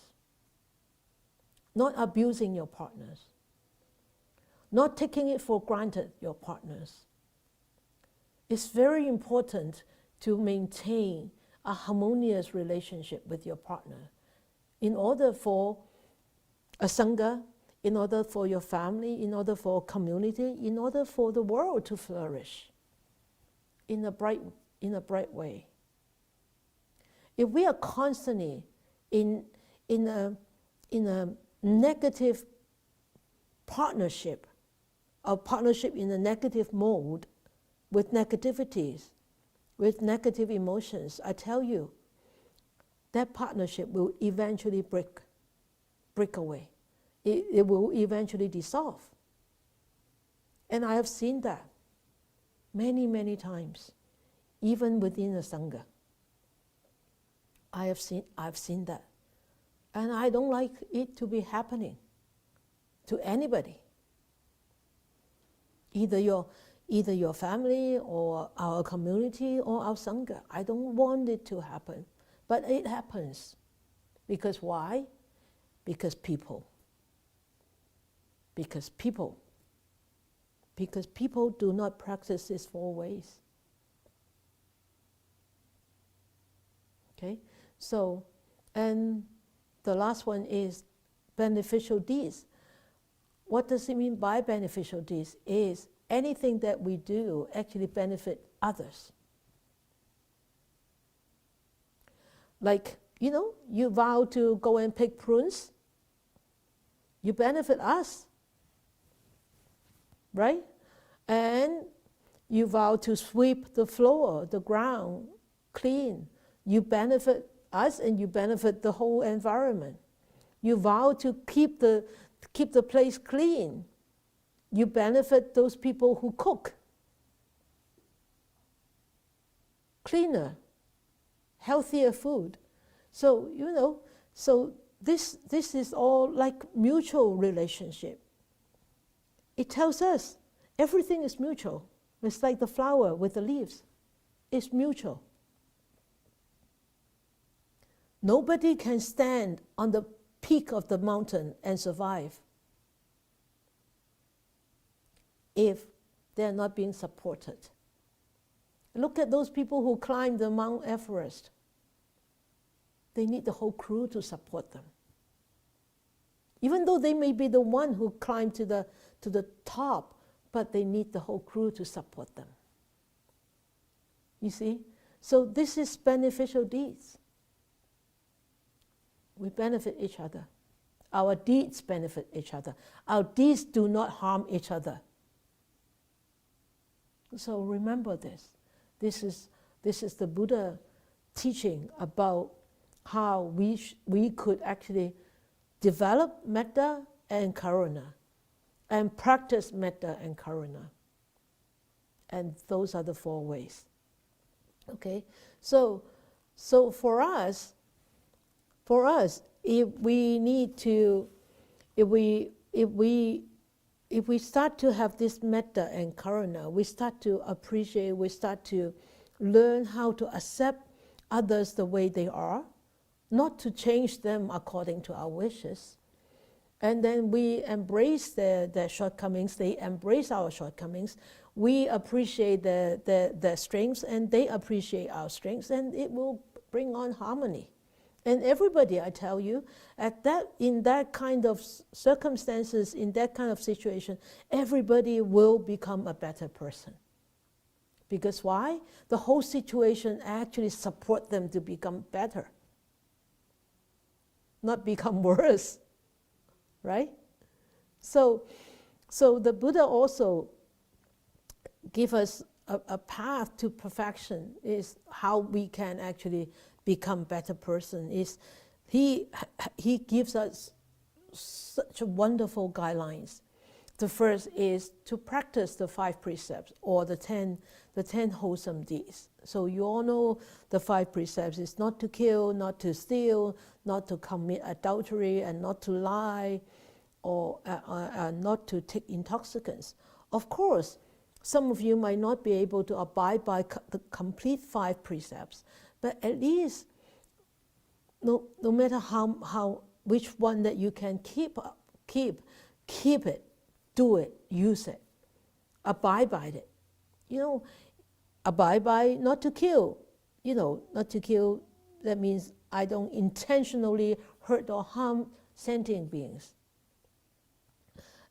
not abusing your partners, not taking it for granted, your partners. It's very important to maintain a harmonious relationship with your partner in order for a Sangha, in order for your family, in order for a community, in order for the world to flourish in a bright way. If we are constantly in a negative partnership, a partnership in a negative mode, with negativities, with negative emotions, I tell you, that partnership will eventually break away. It will eventually dissolve. And I have seen that many, many times, even within the Sangha. I've seen that. And I don't like it to be happening to anybody. Either your family or our community or our Sangha. I don't want it to happen. But it happens. Because why? Because people. Because people do not practice these 4 ways. Okay? So, and the last one is beneficial deeds. What does it mean by beneficial deeds? Is anything that we do actually benefit others. Like, you vow to go and pick prunes, you benefit us, right? And you vow to sweep the floor, the ground, clean, you benefit us and you benefit the whole environment. You vow to keep the place clean. You benefit those people who cook. Cleaner, healthier food. So, so this is all like mutual relationship. It tells us everything is mutual. It's like the flower with the leaves. It's mutual. Nobody can stand on the peak of the mountain and survive if they're not being supported. Look at those people who climb the Mount Everest. They need the whole crew to support them. Even though they may be the one who climbed to the top, but they need the whole crew to support them. You see? So this is beneficial deeds. We benefit each other. Our deeds benefit each other. Our deeds do not harm each other. So remember this. This is the Buddha teaching about how we could actually develop metta and karuna and practice metta and karuna. And those are the 4 ways. Okay? So for us, if we if we start to have this metta and karuna, we start to appreciate, we start to learn how to accept others the way they are, not to change them according to our wishes. And then we embrace their shortcomings, they embrace our shortcomings, we appreciate their strengths and they appreciate our strengths, and it will bring on harmony. And everybody, I tell you, in that kind of circumstances, in that kind of situation, everybody will become a better person. Because why? The whole situation actually supports them to become better, not become worse, right? So the Buddha also give us a path to perfection, is how we can actually become better person. Is he gives us such wonderful guidelines. The first is to practice the 5 precepts, or the 10 wholesome deeds. So you all know the 5 precepts is not to kill, not to steal, not to commit adultery, and not to lie, or not to take intoxicants. Of course, some of you might not be able to abide by the complete 5 precepts, but at least, no matter how which one that you can keep it, do it, use it, abide by it. Abide by not to kill. Not to kill, that means I don't intentionally hurt or harm sentient beings.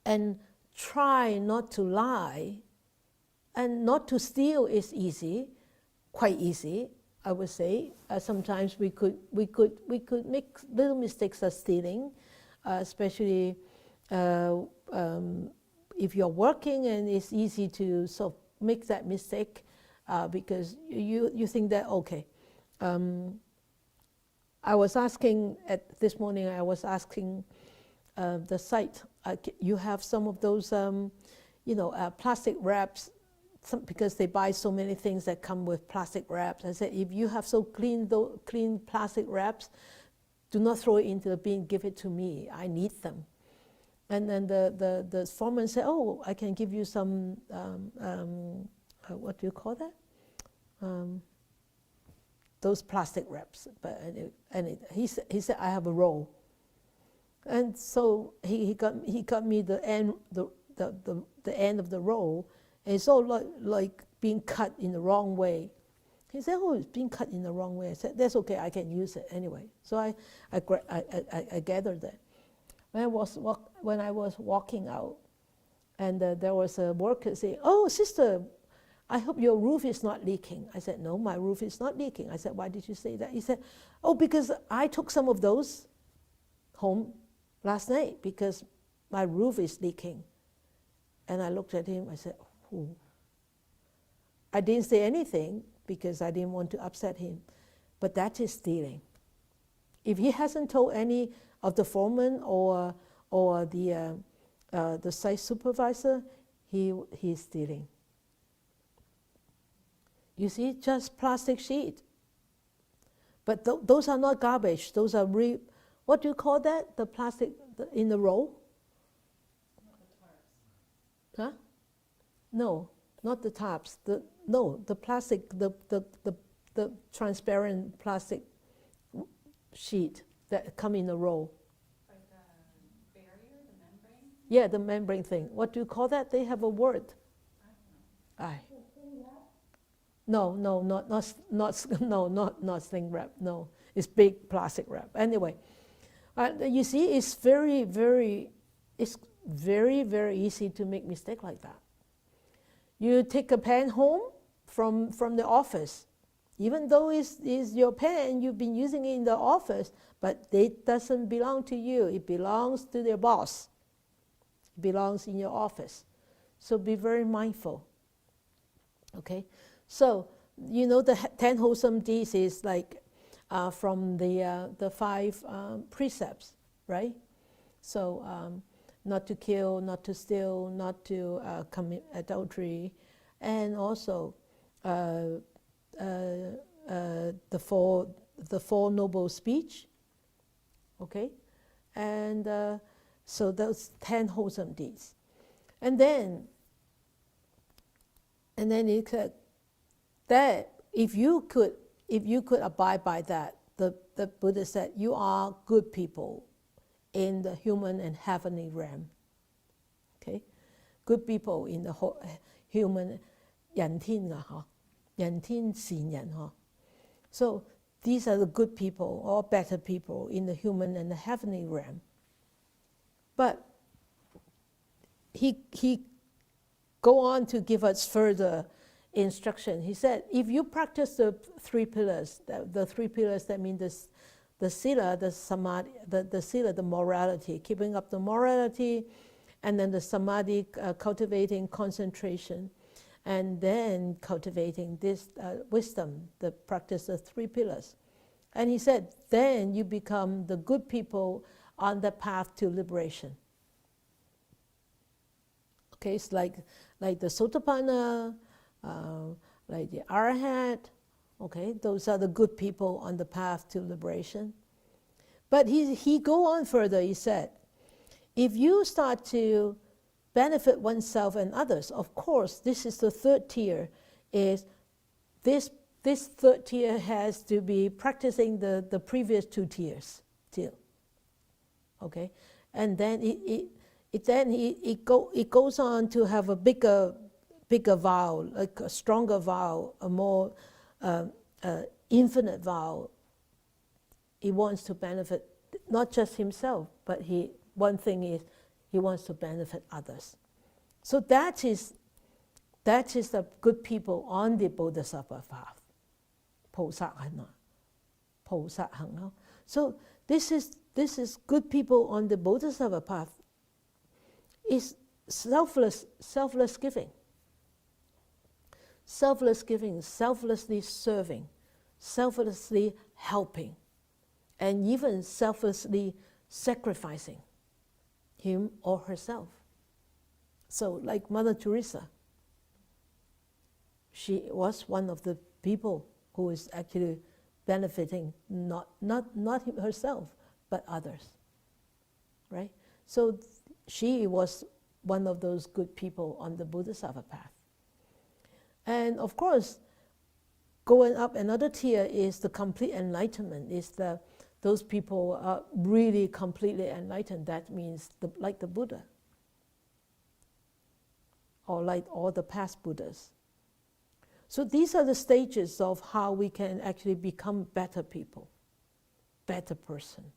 And try not to lie, and not to steal is easy, quite easy, I would say. Sometimes we could make little mistakes of stealing, especially if you're working and it's easy to sort of make that mistake because you think that, okay. I was asking this morning, the site, you have some of those plastic wraps, because they buy so many things that come with plastic wraps. I said, if you have so clean plastic wraps, do not throw it into the bin, give it to me, I need them. And then the foreman said, oh, I can give you some, what do you call that? Those plastic wraps. He said, I have a roll. And so he got me the end of the roll. And it's all like being cut in the wrong way. He said, oh, it's being cut in the wrong way. I said, that's okay, I can use it anyway. So I gathered that. When I was walking out, and there was a worker saying, oh, sister, I hope your roof is not leaking. I said, no, my roof is not leaking. I said, why did you say that? He said, oh, because I took some of those home last night because my roof is leaking. And I looked at him, I said, oh. I didn't say anything because I didn't want to upset him. But that is stealing. If he hasn't told any of the foreman or the site supervisor, he's stealing. You see, just plastic sheet. But those are not garbage. Those are what do you call that? The plastic in the roll? Huh? No, not the tarps. The plastic, the transparent plastic sheet that come in a roll. Like the barrier, the membrane? Yeah, the membrane thing. What do you call that? They have a word. I don't know. Aye. No, not sling wrap. No, it's big plastic wrap. Anyway, you see, it's very, very easy to make mistake like that. You take a pen home from the office, even though it's your pen, you've been using it in the office, but it doesn't belong to you. It belongs to their boss. It belongs in your office. So be very mindful. Okay, so the 10 wholesome deeds is like from the 5 precepts, right? So not to kill, not to steal, not to commit adultery, and also the four noble speech. Okay, and so those 10 wholesome deeds. And then he said that if you could abide by that, the Buddha said, you are good people in the human and heavenly realm. Okay, good people in the human 人天啊，人天善人呵。So these are the good people or better people in the human and the heavenly realm. But he go on to give us further instruction. He said, if you practice the three pillars, the three pillars that mean the sila, the samadhi, the sila, the morality, keeping up the morality, and then the samadhi, cultivating concentration, and then cultivating this wisdom, the practice of three pillars. And he said, then you become the good people on the path to liberation. Okay, it's like the Sotapanna, like the Arhat. Okay, those are the good people on the path to liberation. But he go on further. He said, if you start to benefit oneself and others, of course, this is the third tier. Is this third tier has to be practicing the previous two tiers still. Okay, and then it goes on to have a bigger vow, like a stronger vow, a more infinite vow. He wants to benefit not just himself, but one thing is he wants to benefit others. So that is the good people on the Bodhisattva path. So this is good people on the Bodhisattva path. Is selfless giving. Selfless giving, selflessly serving, selflessly helping, and even selflessly sacrificing him or herself. So like Mother Teresa, she was one of the people who is actually benefiting not herself, but others, right? So she was one of those good people on the Bodhisattva path. And of course, going up another tier is the complete enlightenment, is those people are really completely enlightened. That means like the Buddha, or like all the past Buddhas. So these are the stages of how we can actually become better people, better person,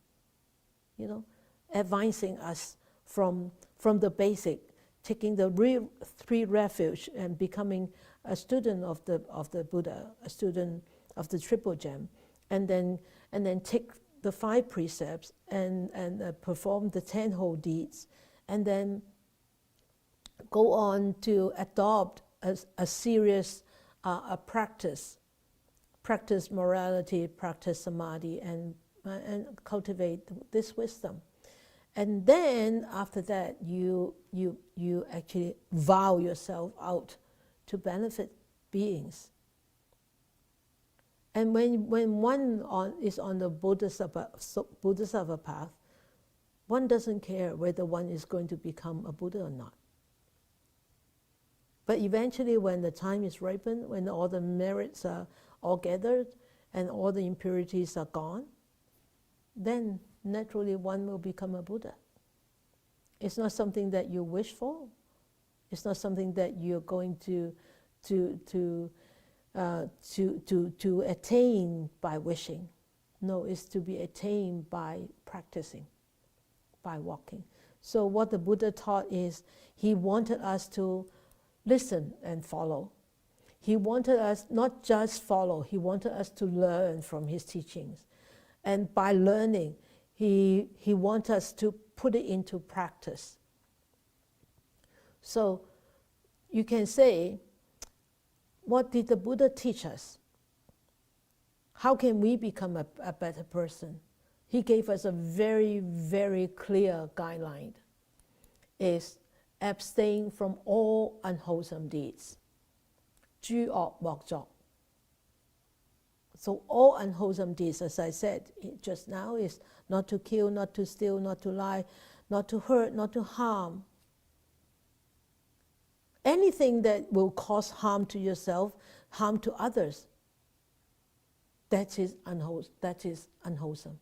advancing us from the basic, taking the real three refuge and becoming a student of the Buddha, a student of the Triple Gem, and then take the 5 precepts and perform the 10 whole deeds, and then go on to adopt a serious practice morality, practice samadhi, and cultivate this wisdom. And then after that, you actually vow yourself out to benefit beings. And when one is on the Bodhisattva path, one doesn't care whether one is going to become a Buddha or not. But eventually, when the time is ripened, when all the merits are all gathered and all the impurities are gone, then naturally one will become a Buddha. It's not something that you wish for. It's not something that you're going to attain by wishing. No, it's to be attained by practicing, by walking. So what the Buddha taught is he wanted us to listen and follow. He wanted us not just follow, he wanted us to learn from his teachings. And by learning, he wants us to put it into practice. So you can say, what did the Buddha teach us? How can we become a better person? He gave us a very, very clear guideline. Is abstain from all unwholesome deeds. 諸惡莫作. So all unwholesome deeds, as I said just now, is not to kill, not to steal, not to lie, not to hurt, not to harm. anything that will cause harm to yourself, harm to others, that is unwholesome.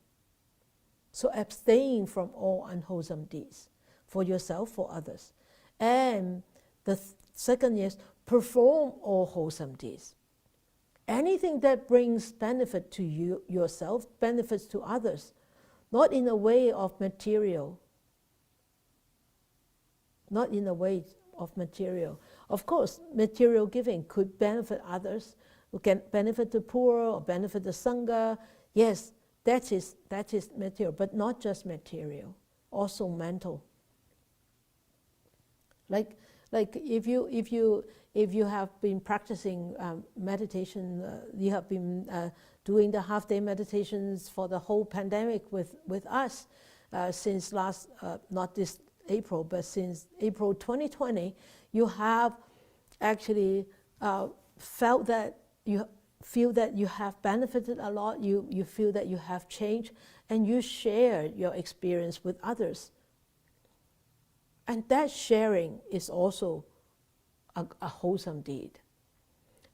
So abstain from all unwholesome deeds for yourself, for others. And the second is perform all wholesome deeds. Anything that brings benefit to you, yourself, benefits to others, not in a way of material. Not in a way of material. Of course, material giving could benefit others, can benefit the poor or benefit the Sangha. Yes, that is material, but not just material, also mental. Like if you have been practicing meditation, you have been doing the half-day meditations for the whole pandemic with us since last, not this April, but since April 2020, you have actually felt that you feel that you have benefited a lot, you feel that you have changed, and you share your experience with others. And that sharing is also a wholesome deed,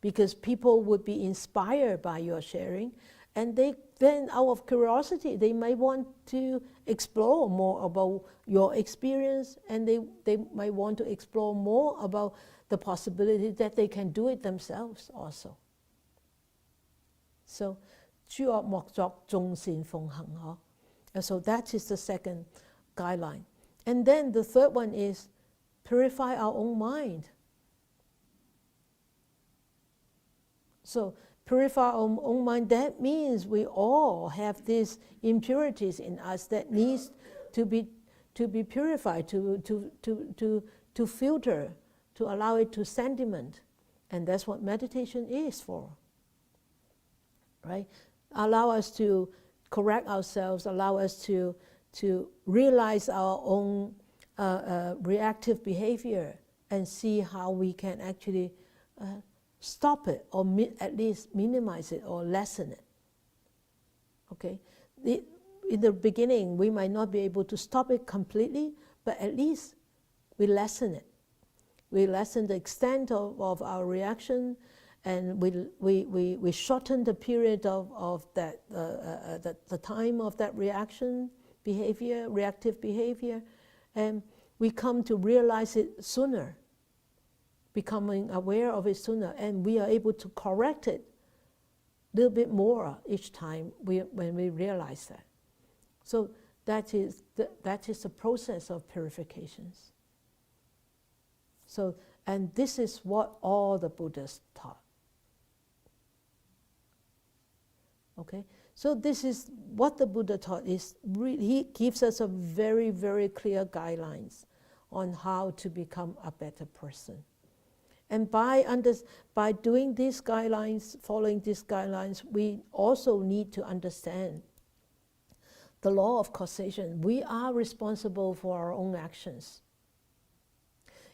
because people would be inspired by your sharing, and they then, out of curiosity, they might want to explore more about your experience, and they might want to explore more about the possibility that they can do it themselves also. So, 諸惡莫作，眾善奉行. And so that is the second guideline. And then the third one is purify our own mind. So purify our own mind, that means we all have these impurities in us that needs to be purified, to filter, to allow it to sediment. And that's what meditation is for. Right? Allow us to correct ourselves, allow us to realize our own reactive behavior and see how we can actually stop it, or at least minimize it or lessen it. Okay? In the beginning, we might not be able to stop it completely, but at least we lessen it. We lessen the extent of our reaction, and we shorten the period of that, the time of that reaction behavior, reactive behavior, and we come to realize it sooner, becoming aware of it sooner, and we are able to correct it a little bit more each time when we realize that. So that is the process of purifications. So, and this is what all the Buddhas taught. Okay, so this is what the Buddha taught. He gives us a very, very clear guidelines on how to become a better person. And by doing these guidelines, following these guidelines, we also need to understand the law of causation. We are responsible for our own actions.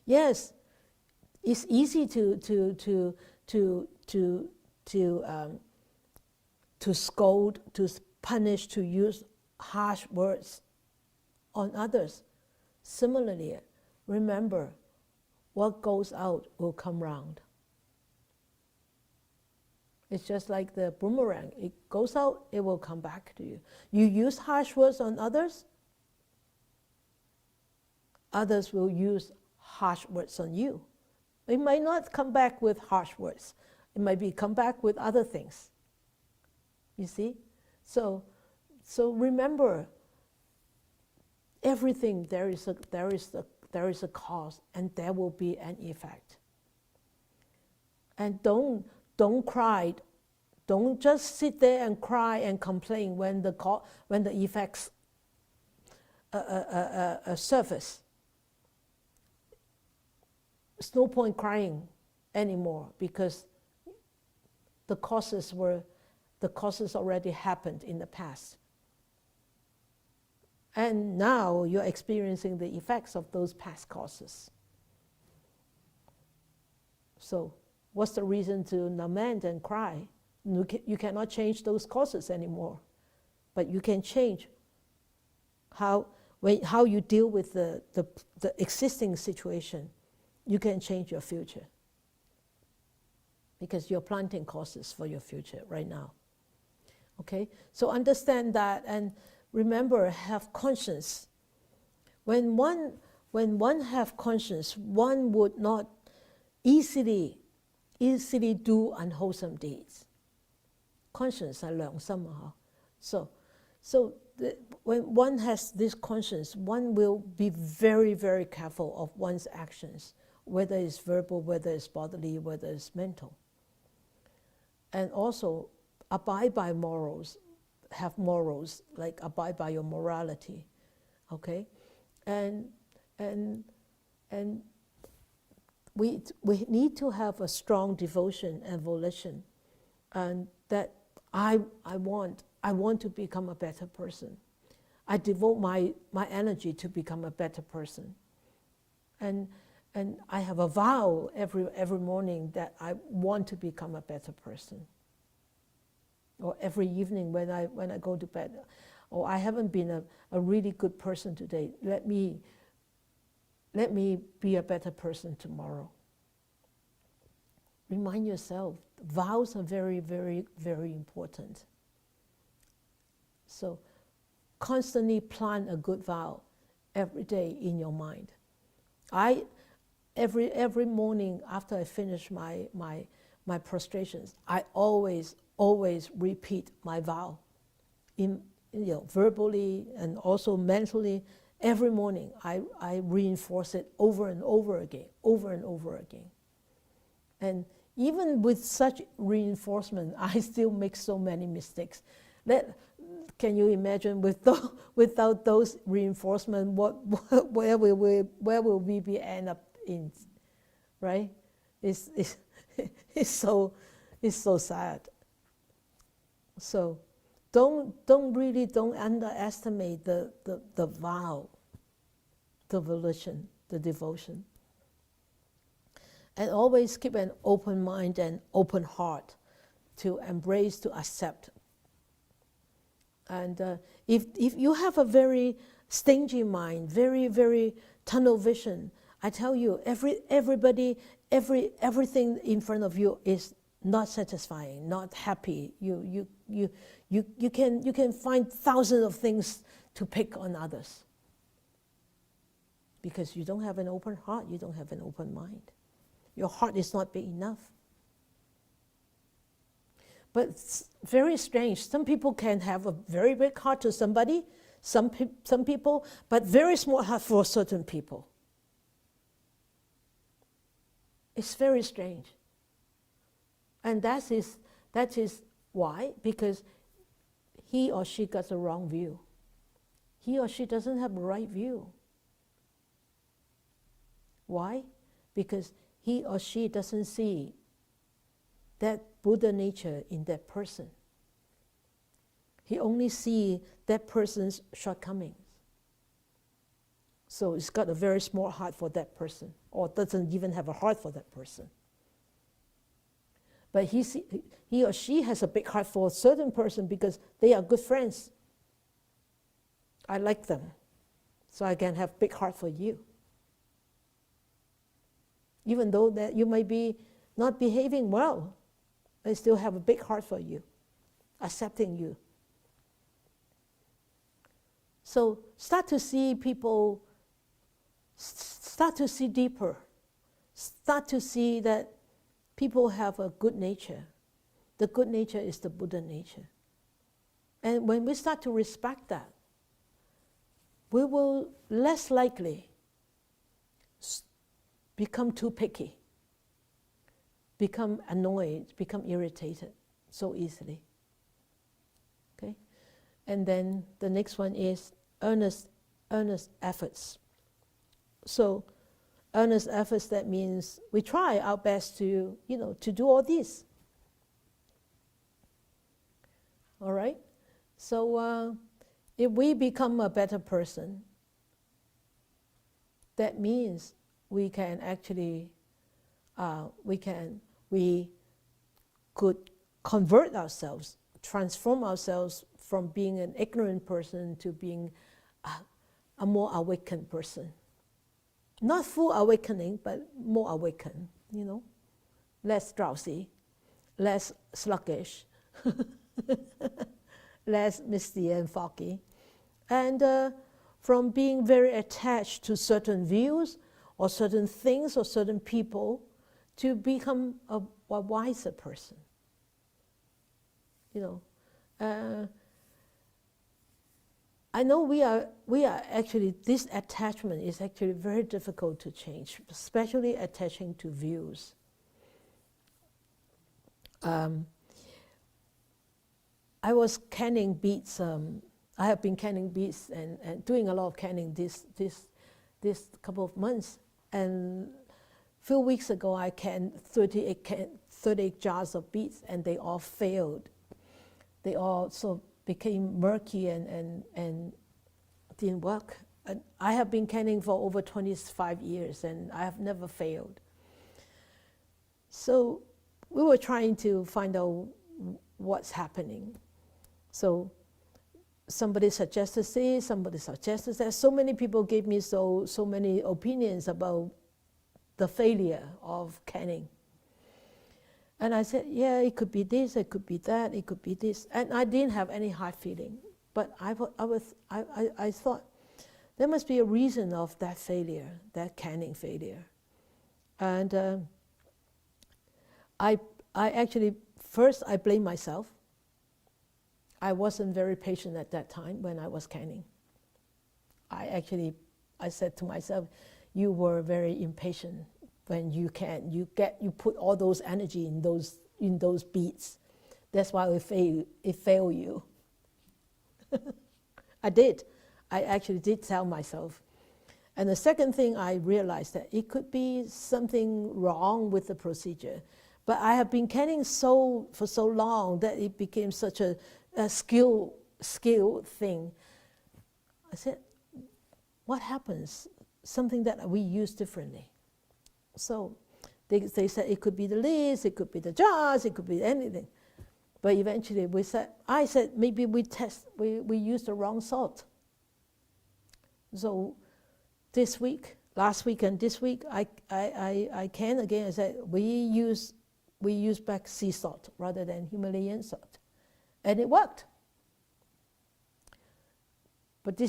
Yes, it's easy to scold, to punish, to use harsh words on others. Similarly, remember, what goes out will come round. It's just like the boomerang. It goes out, it will come back to you. You use harsh words on others, others will use harsh words on you. It might not come back with harsh words. It might come back with other things. You see? So remember, everything there is a cause, and there will be an effect. And don't cry. Don't just sit there and cry and complain when the effects surface. There's no point crying anymore, because the causes already happened in the past. And now you're experiencing the effects of those past causes. So what's the reason to lament and cry? You cannot change those causes anymore, but you can change how you deal with the existing situation. you can change your future. Because you're planting causes for your future right now. Okay? So understand that, and remember, have conscience. When one have conscience, one would not easily do unwholesome deeds. Conscience 係良心啊， So when one has this conscience, one will be very, very careful of one's actions, whether it's verbal, whether it's bodily, whether it's mental. And also abide by morals, have morals, like abide by your morality, okay? And we need to have a strong devotion and volition, and that I want to become a better person. I devote my energy to become a better person. And I have a vow every morning that I want to become a better person. Or every evening when I go to bed, or I haven't been a really good person today, let me be a better person tomorrow. Remind yourself, vows are very, very, very important. So constantly plan a good vow every day in your mind. Every morning after I finish my prostrations, I always repeat my vow, verbally and also mentally. Every morning I reinforce it over and over again. And even with such reinforcement, I still make so many mistakes. Can you imagine without those reinforcements, where will we be end up in, right? It's so sad. So don't underestimate the vow, the volition, the devotion. And always keep an open mind and open heart to embrace, to accept. And if you have a very stingy mind, very, very tunnel vision, I tell you, everything in front of you is not satisfying, not happy. You can find thousands of things to pick on others. Because you don't have an open heart, you don't have an open mind. Your heart is not big enough. But it's very strange. Some people can have a very big heart to somebody, some people, but very small heart for certain people. It's very strange. And that is why, because he or she got the wrong view. He or she doesn't have the right view. Why? Because he or she doesn't see that Buddha nature in that person. He only sees that person's shortcomings. So it's got a very small heart for that person, or doesn't even have a heart for that person. But he or she has a big heart for a certain person because they are good friends. I like them, so I can have big heart for you. Even though that you might be not behaving well, I still have a big heart for you, accepting you. So start to see people, start to see deeper. Start to see that people have a good nature. The good nature is the Buddha nature. And when we start to respect that, we will less likely become too picky, become annoyed, become irritated so easily. Okay? And then the next one is earnest efforts. So earnest efforts, that means we try our best to do all this. All right? So if we become a better person, that means we can actually, we could convert ourselves, transform ourselves from being an ignorant person to being a more awakened person. not full awakening, but more awakened, less drowsy, less sluggish, less misty and foggy. And from being very attached to certain views or certain things or certain people to become a wiser person. I know we are actually, this attachment is actually very difficult to change, especially attaching to views. I was canning beads. I have been canning beads and doing a lot of canning this couple of months. And a few weeks ago, I canned 38 jars of beads, and they all failed. They all sort of became murky and didn't work. And I have been canning for over 25 years, and I have never failed. So we were trying to find out what's happening. So somebody suggested this, somebody suggested that. So many people gave me so many opinions about the failure of canning. And I said, yeah, it could be this, it could be that, it could be this. And I didn't have any hard feeling. But I thought there must be a reason of that failure, that canning failure. And I actually, first I blamed myself. I wasn't very patient at that time when I was canning. I said to myself, you were very impatient when you can. You put all those energy in those beats. That's why it failed you. I did. I actually did tell myself. And the second thing, I realized that it could be something wrong with the procedure. But I have been canning for so long that it became such a skill thing. I said, what happens? Something that we use differently. So they said it could be the lids, it could be the jars, it could be anything. But eventually I said maybe we used the wrong salt. So this week, last week and this week, I can again. I said we use black sea salt rather than Himalayan salt, and it worked. But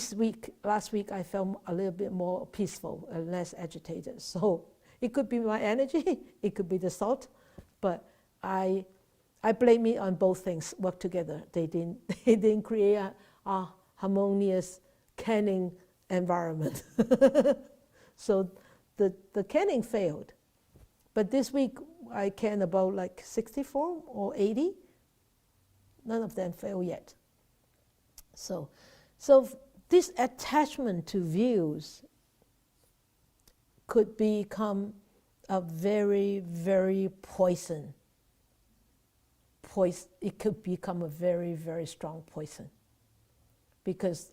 last week, I felt a little bit more peaceful and less agitated. So it could be my energy, it could be the salt, but I blame it on both things work together. They didn't create a harmonious canning environment. So the canning failed. But this week I canned about like 64 or 80. None of them failed yet. So this attachment to views could become a very, very poison. It could become a very, very strong poison, because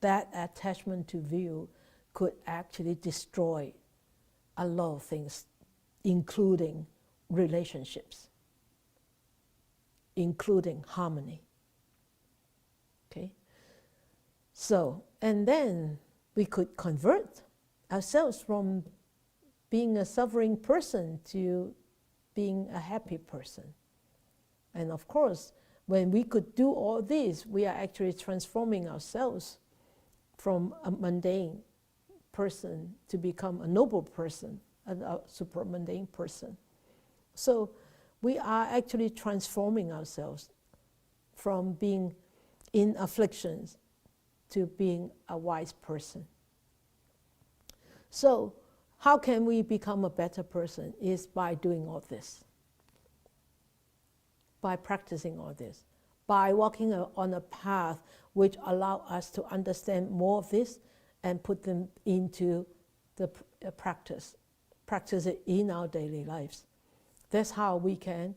that attachment to view could actually destroy a lot of things, including relationships, including harmony. Okay? So, and then we could convert ourselves from being a suffering person to being a happy person. And of course, when we could do all this, we are actually transforming ourselves from a mundane person to become a noble person, a super mundane person. So we are actually transforming ourselves from being in afflictions to being a wise person. So how can we become a better person? Is by doing all this, by practicing all this, by walking on a path which allow us to understand more of this and put them into the practice it in our daily lives. That's how we can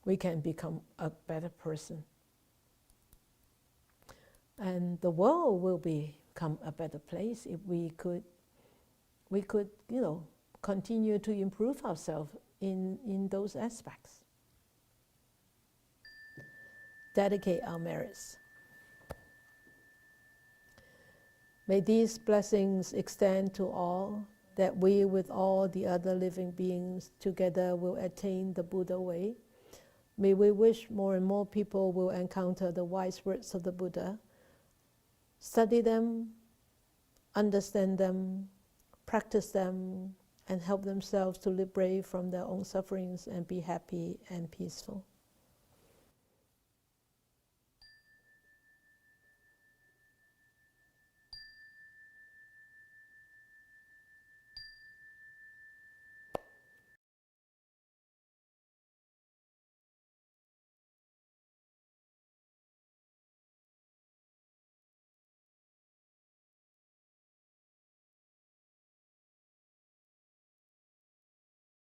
become a better person. And the world will become a better place if we could continue to improve ourselves in those aspects. Dedicate our merits. May these blessings extend to all that we with all the other living beings together will attain the Buddha way. May we wish more and more people will encounter the wise words of the Buddha, study them, understand them, practice them, and help themselves to liberate from their own sufferings and be happy and peaceful.